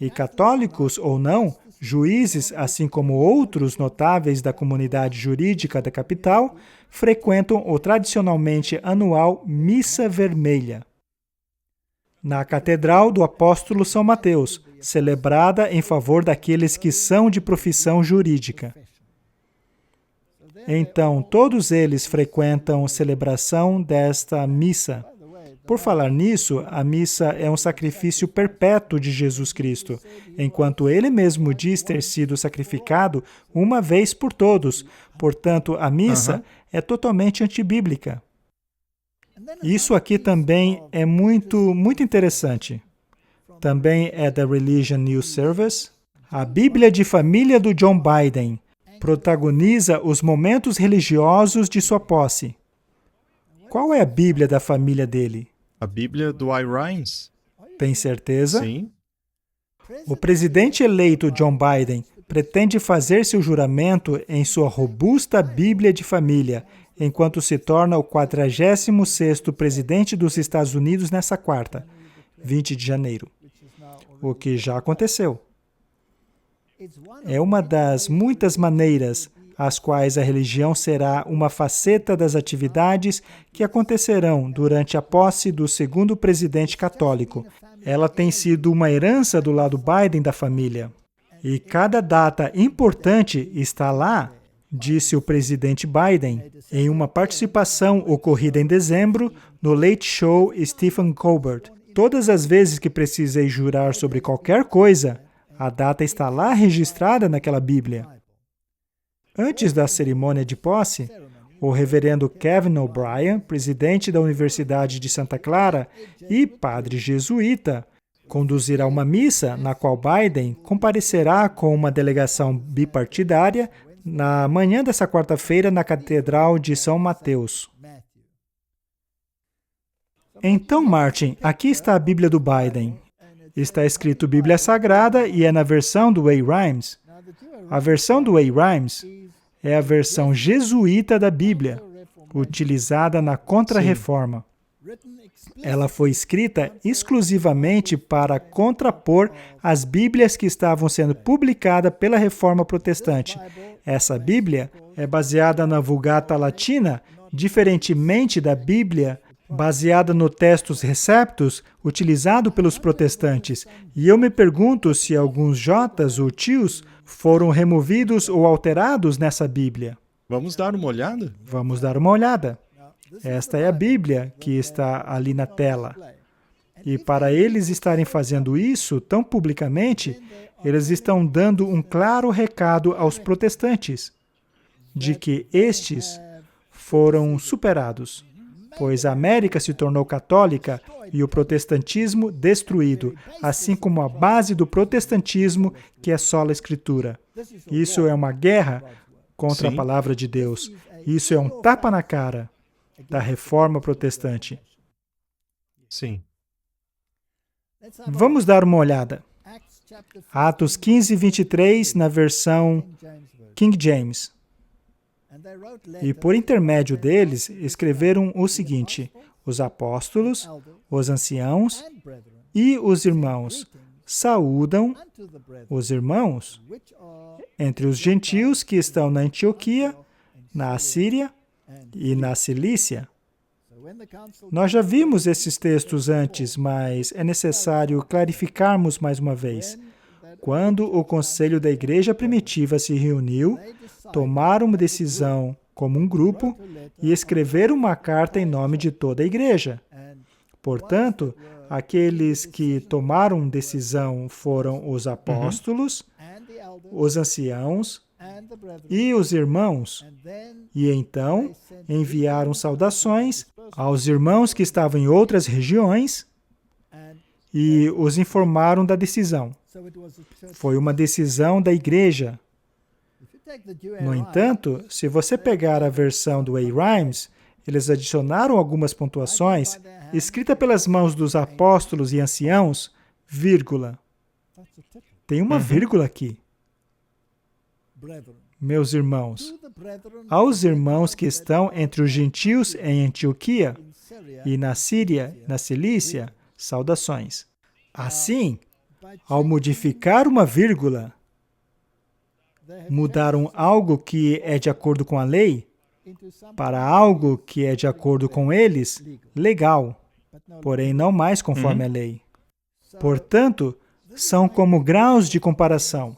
E católicos ou não, juízes, assim como outros notáveis da comunidade jurídica da capital, frequentam o tradicionalmente anual Missa Vermelha na Catedral do Apóstolo São Mateus, celebrada em favor daqueles que são de profissão jurídica. Então, todos eles frequentam a celebração desta missa. Por falar nisso, a missa é um sacrifício perpétuo de Jesus Cristo, enquanto ele mesmo diz ter sido sacrificado uma vez por todos. Portanto, a missa é totalmente antibíblica. Isso aqui também é muito interessante. Também é da Religion News Service. A Bíblia de Família do John Biden protagoniza os momentos religiosos de sua posse. Qual é a Bíblia da família dele? A Bíblia do I. Rhymes? Tem certeza? Sim. O presidente eleito John Biden pretende fazer seu juramento em sua robusta Bíblia de família, enquanto se torna o 46º presidente dos Estados Unidos nessa quarta, 20 de janeiro, o que já aconteceu. É uma das muitas maneiras às quais a religião será uma faceta das atividades que acontecerão durante a posse do segundo presidente católico. Ela tem sido uma herança do lado Biden da família. E cada data importante está lá, disse o presidente Biden, em uma participação ocorrida em dezembro no Late Show Stephen Colbert. Todas as vezes que precisei jurar sobre qualquer coisa, a data está lá registrada naquela Bíblia. Antes da cerimônia de posse, o reverendo Kevin O'Brien, presidente da Universidade de Santa Clara e padre jesuíta, conduzirá uma missa na qual Biden comparecerá com uma delegação bipartidária na manhã dessa quarta-feira na Catedral de São Mateus. Então, Martin, aqui está a Bíblia do Biden. Está escrito Bíblia Sagrada e é na versão do A-Rhymes. A versão do A-Rhymes é a versão jesuíta da Bíblia, utilizada na Contra-Reforma. Ela foi escrita exclusivamente para contrapor as Bíblias que estavam sendo publicadas pela Reforma Protestante. Essa Bíblia é baseada na Vulgata Latina, diferentemente da Bíblia baseada no Textus Receptus, utilizado pelos protestantes. E eu me pergunto se alguns J's ou T's foram removidos ou alterados nessa Bíblia. Vamos dar uma olhada? Vamos dar uma olhada. Esta é a Bíblia que está ali na tela. E para eles estarem fazendo isso tão publicamente, eles estão dando um claro recado aos protestantes de que estes foram superados, pois a América se tornou católica e o protestantismo destruído, assim como a base do protestantismo, que é sola Escritura. Isso é uma guerra contra a palavra de Deus. Isso é um tapa na cara da Reforma Protestante. Sim. Vamos dar uma olhada. Atos 15, 23, na versão King James. E por intermédio deles, escreveram o seguinte: os apóstolos, os anciãos e os irmãos saúdam os irmãos entre os gentios que estão na Antioquia, na Assíria e na Cilícia. Nós já vimos esses textos antes, mas é necessário clarificarmos mais uma vez. Quando o conselho da igreja primitiva se reuniu, tomaram uma decisão como um grupo e escreveram uma carta em nome de toda a igreja. Portanto, aqueles que tomaram decisão foram os apóstolos, os anciãos e os irmãos. E então enviaram saudações aos irmãos que estavam em outras regiões e os informaram da decisão. Foi uma decisão da igreja. No entanto, se você pegar a versão do A-Rhymes, eles adicionaram algumas pontuações, escrita pelas mãos dos apóstolos e anciãos, vírgula. Tem uma vírgula aqui. Meus irmãos, aos irmãos que estão entre os gentios em Antioquia e na Síria, na Cilícia, saudações. Assim, ao modificar uma vírgula, mudaram algo que é de acordo com a lei para algo que é de acordo com eles, legal, porém não mais conforme a lei. Portanto, são como graus de comparação.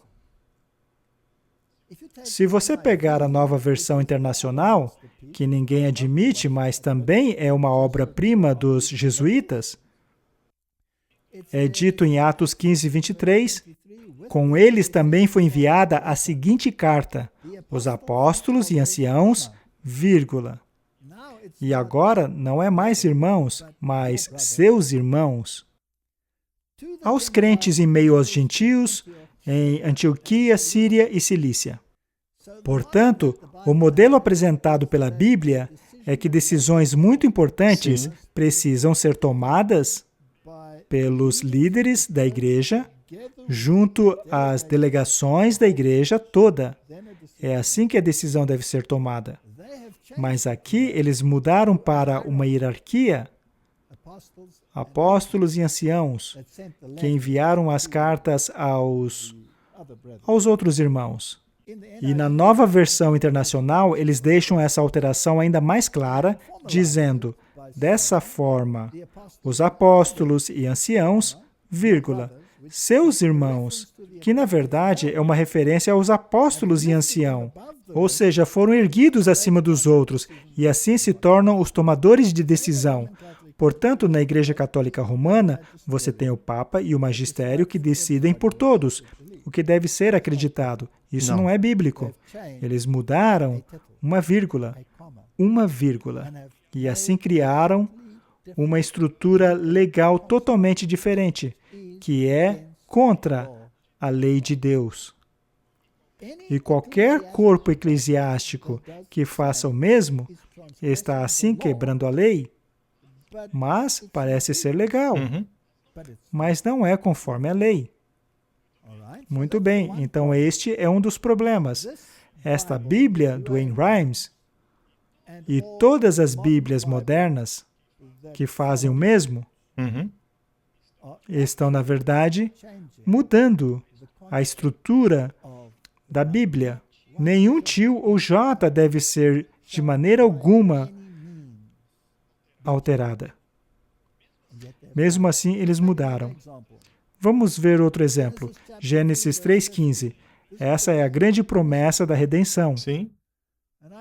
Se você pegar a Nova Versão Internacional, que ninguém admite, mas também é uma obra-prima dos jesuítas, é dito em Atos 15, 23, com eles também foi enviada a seguinte carta, os apóstolos e anciãos, vírgula. E agora não é mais irmãos, mas seus irmãos. Aos crentes em meio aos gentios, em Antioquia, Síria e Cilícia. Portanto, o modelo apresentado pela Bíblia é que decisões muito importantes precisam ser tomadas pelos líderes da igreja, junto às delegações da igreja toda. É assim que a decisão deve ser tomada. Mas aqui eles mudaram para uma hierarquia, apóstolos e anciãos, que enviaram as cartas aos outros irmãos. E na Nova Versão Internacional, eles deixam essa alteração ainda mais clara, dizendo, dessa forma, os apóstolos e anciãos, vírgula, seus irmãos, que na verdade é uma referência aos apóstolos e ancião, ou seja, foram erguidos acima dos outros, e assim se tornam os tomadores de decisão. Portanto, na Igreja Católica Romana, você tem o Papa e o Magistério que decidem por todos, o que deve ser acreditado. Isso não é bíblico. Eles mudaram uma vírgula, e assim criaram uma estrutura legal totalmente diferente, que é contra a lei de Deus. E qualquer corpo eclesiástico que faça o mesmo está assim quebrando a lei, mas parece ser legal, mas não é conforme a lei. Muito bem, então este é um dos problemas. Esta Bíblia do A-Rhymes e todas as Bíblias modernas que fazem o mesmo estão, na verdade, mudando a estrutura da Bíblia. Nenhum tio ou J deve ser, de maneira alguma, alterada. Mesmo assim, eles mudaram. Vamos ver outro exemplo. Gênesis 3,15. Essa é a grande promessa da redenção. Sim.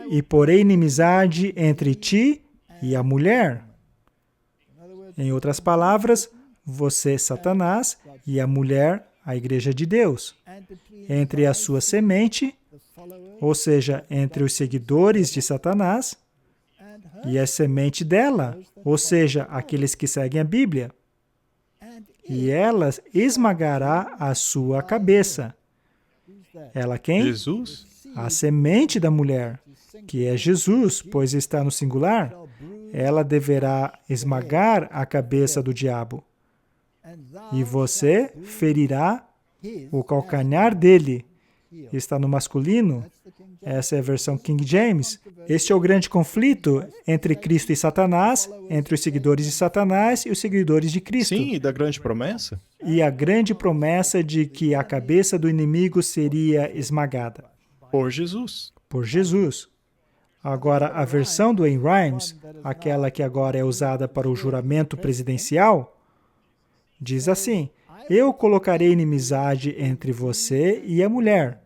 E porém inimizade entre ti e a mulher. Em outras palavras, você, Satanás, e a mulher, a igreja de Deus. Entre a sua semente, ou seja, entre os seguidores de Satanás, e a semente dela, ou seja, aqueles que seguem a Bíblia. E ela esmagará a sua cabeça. Ela quem? Jesus? A semente da mulher, que é Jesus, pois está no singular. Ela deverá esmagar a cabeça do diabo. E você ferirá o calcanhar dele. Está no masculino. Essa é a versão King James. Este é o grande conflito entre Cristo e Satanás, entre os seguidores de Satanás e os seguidores de Cristo. Sim, e da grande promessa? E a grande promessa de que a cabeça do inimigo seria esmagada. Por Jesus. Por Jesus. Agora, a versão do A-Rhymes, aquela que agora é usada para o juramento presidencial, diz assim: eu colocarei inimizade entre você e a mulher.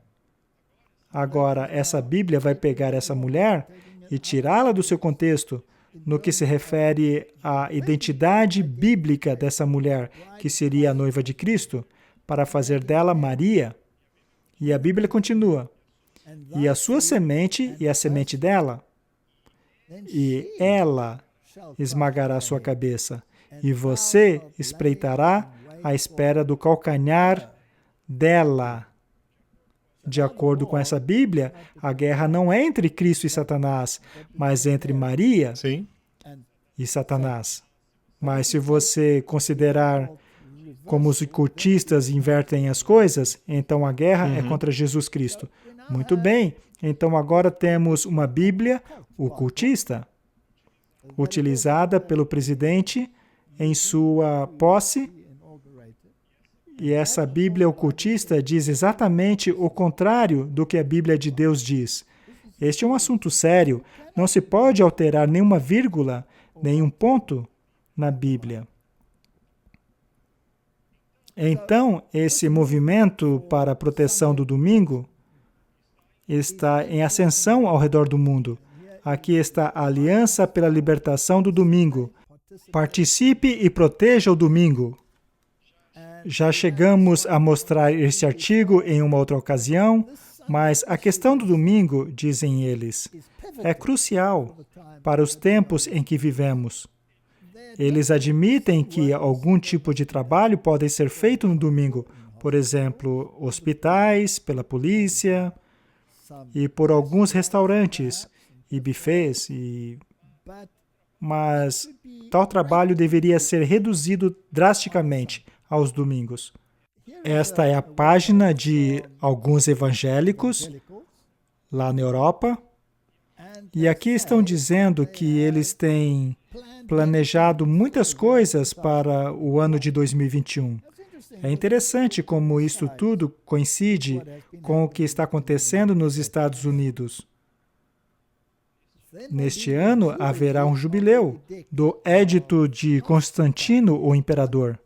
Agora, essa Bíblia vai pegar essa mulher e tirá-la do seu contexto, no que se refere à identidade bíblica dessa mulher, que seria a noiva de Cristo, para fazer dela Maria. E a Bíblia continua: e a sua semente e a semente dela, e ela esmagará a sua cabeça. e você espreitará à espera do calcanhar dela. De acordo com essa Bíblia, a guerra não é entre Cristo e Satanás, mas entre Maria Sim. e Satanás. Mas se você considerar como os cultistas invertem as coisas, então a guerra é contra Jesus Cristo. Muito bem, então agora temos uma Bíblia ocultista, utilizada pelo presidente em sua posse. E essa Bíblia ocultista diz exatamente o contrário do que a Bíblia de Deus diz. Este é um assunto sério. Não se pode alterar nenhuma vírgula, nenhum ponto na Bíblia. Então, esse movimento para a proteção do domingo está em ascensão ao redor do mundo. Aqui está a Aliança pela Libertação do Domingo. Participe e proteja o domingo. Já chegamos a mostrar este artigo em uma outra ocasião, mas a questão do domingo, dizem eles, é crucial para os tempos em que vivemos. Eles admitem que algum tipo de trabalho pode ser feito no domingo, por exemplo, hospitais, pela polícia e por alguns restaurantes e buffets, mas tal trabalho deveria ser reduzido drasticamente aos domingos. Esta é a página de alguns evangélicos lá na Europa. E aqui estão dizendo que eles têm planejado muitas coisas para o ano de 2021. É interessante como isso tudo coincide com o que está acontecendo nos Estados Unidos. Neste ano haverá um jubileu do Édito de Constantino, o imperador,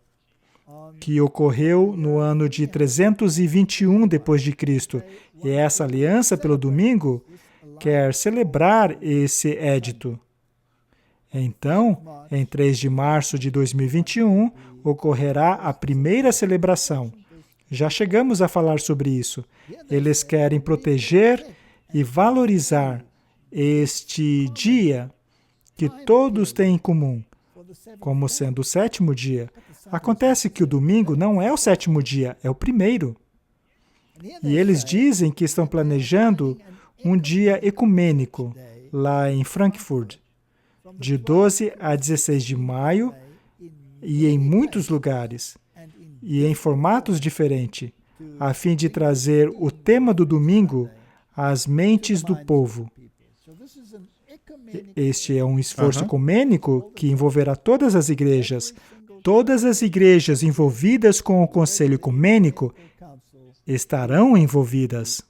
que ocorreu no ano de 321 d.C. E essa aliança pelo domingo quer celebrar esse édito. Então, em 3 de março de 2021, ocorrerá a primeira celebração. Já chegamos a falar sobre isso. Eles querem proteger e valorizar este dia que todos têm em comum, como sendo o sétimo dia. Acontece que o domingo não é o sétimo dia, é o primeiro. E eles dizem que estão planejando um dia ecumênico lá em Frankfurt, de 12 a 16 de maio, e em muitos lugares, e em formatos diferentes, a fim de trazer o tema do domingo às mentes do povo. Este é um esforço ecumênico que envolverá todas as igrejas. Todas as igrejas envolvidas com o Conselho Ecumênico estarão envolvidas.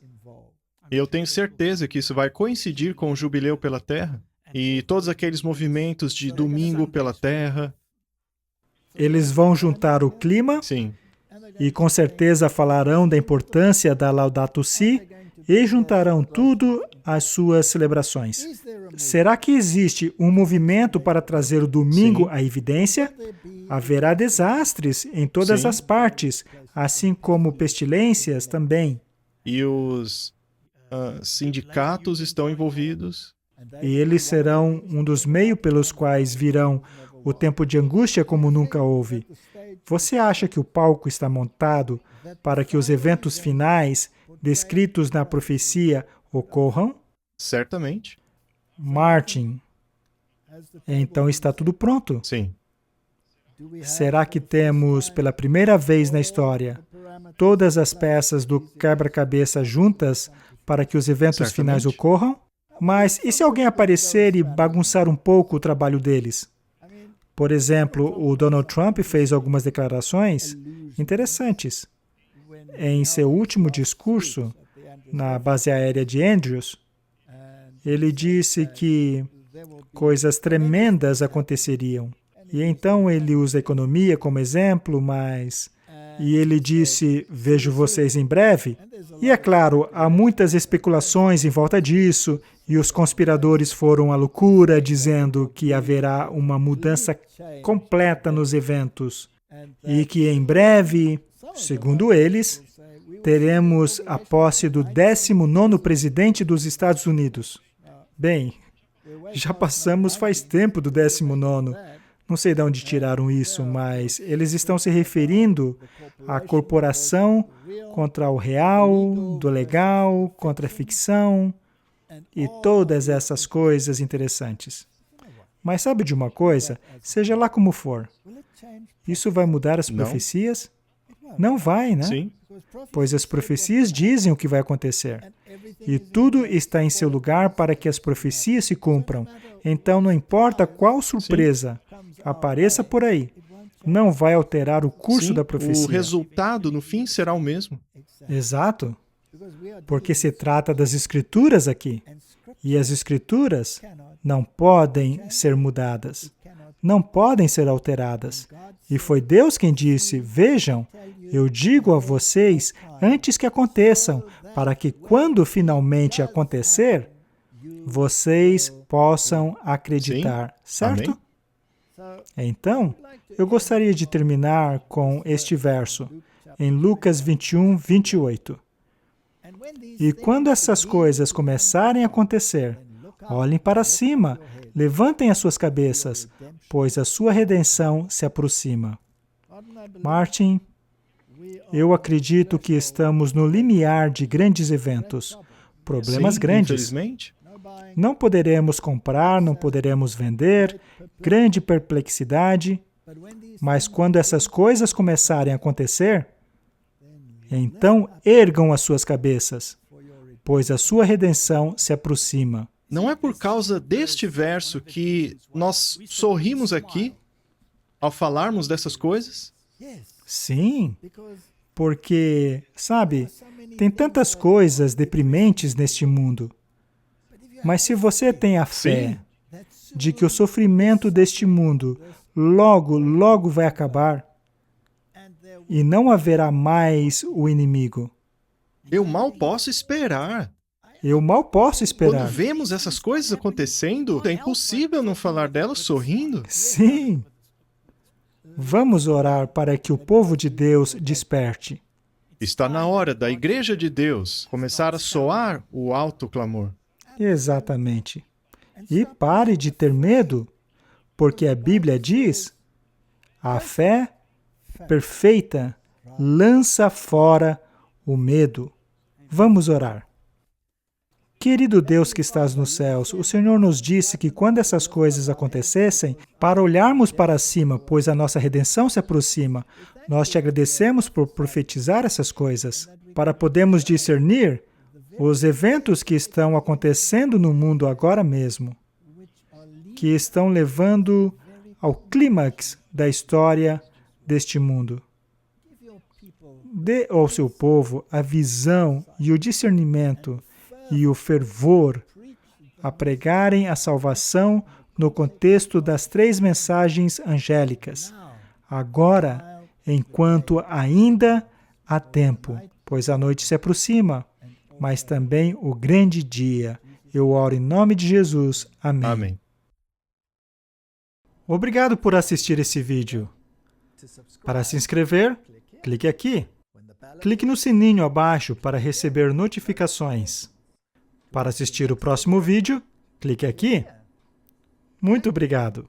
Eu tenho certeza que isso vai coincidir com o Jubileu pela Terra e todos aqueles movimentos de Domingo pela Terra. Eles vão juntar o clima Sim. e com certeza falarão da importância da Laudato Si e juntarão tudo às suas celebrações. Será que existe um movimento para trazer o domingo à evidência? Haverá desastres em todas as partes, assim como pestilências também. E os sindicatos estão envolvidos. E eles serão um dos meios pelos quais virão o tempo de angústia como nunca houve. Você acha que o palco está montado para que os eventos finais descritos na profecia ocorram? Certamente. Martin, então está tudo pronto. Sim. Será que temos, pela primeira vez na história, todas as peças do quebra-cabeça juntas para que os eventos finais ocorram? Mas e se alguém aparecer e bagunçar um pouco o trabalho deles? Por exemplo, o Donald Trump fez algumas declarações interessantes. Em seu último discurso, na base aérea de Andrews, ele disse que coisas tremendas aconteceriam. E então ele usa a economia como exemplo, E ele disse, vejo vocês em breve. E é claro, há muitas especulações em volta disso, e os conspiradores foram à loucura, dizendo que haverá uma mudança completa nos eventos. E que em breve, segundo eles, teremos a posse do 19º presidente dos Estados Unidos. Bem, já passamos faz tempo do 19º. Não sei de onde tiraram isso, mas eles estão se referindo à corporação contra o real, do legal, contra a ficção e todas essas coisas interessantes. Mas sabe de uma coisa? Seja lá como for, isso vai mudar as profecias? Não vai, né? Sim. Pois as profecias dizem o que vai acontecer. E tudo está em seu lugar para que as profecias se cumpram. Então, não importa qual surpresa apareça por aí, não vai alterar o curso Sim, da profecia. o resultado, no fim, será o mesmo. Exato. Porque se trata das Escrituras aqui. E as Escrituras não podem ser mudadas. Não podem ser alteradas. E foi Deus quem disse, vejam, eu digo a vocês antes que aconteçam, para que quando finalmente acontecer, vocês possam acreditar. Sim. Certo? Amém. Então, eu gostaria de terminar com este verso, em Lucas 21, 28. E quando essas coisas começarem a acontecer, olhem para cima, levantem as suas cabeças, pois a sua redenção se aproxima. Martin, eu acredito que estamos no limiar de grandes eventos, problemas Sim, grandes. infelizmente. Não poderemos comprar, não poderemos vender, grande perplexidade, mas quando essas coisas começarem a acontecer, então ergam as suas cabeças, pois a sua redenção se aproxima. Não é por causa deste verso que nós sorrimos aqui ao falarmos dessas coisas? Sim, porque, sabe, tem tantas coisas deprimentes neste mundo. Mas se você tem a fé de que o sofrimento deste mundo logo, logo vai acabar e não haverá mais o inimigo, Eu mal posso esperar. eu mal posso esperar. Quando vemos essas coisas acontecendo, é impossível não falar delas sorrindo. Sim. Vamos orar para que o povo de Deus desperte. Está na hora da Igreja de Deus começar a soar o alto clamor. Exatamente. E pare de ter medo, porque a Bíblia diz, a fé perfeita lança fora o medo. Vamos orar. Querido Deus que estás nos céus, o Senhor nos disse que quando essas coisas acontecessem, para olharmos para cima, pois a nossa redenção se aproxima, nós te agradecemos por profetizar essas coisas, para podermos discernir os eventos que estão acontecendo no mundo agora mesmo, que estão levando ao clímax da história deste mundo. Dê ao seu povo a visão e o discernimento e o fervor a pregarem a salvação no contexto das 3 mensagens angélicas, agora, enquanto ainda há tempo, pois a noite se aproxima, mas também o grande dia. Eu oro em nome de Jesus. Amém. Amém. Obrigado por assistir esse vídeo. Para se inscrever, clique aqui. Clique no sininho abaixo para receber notificações. Para assistir o próximo vídeo, clique aqui. Muito obrigado.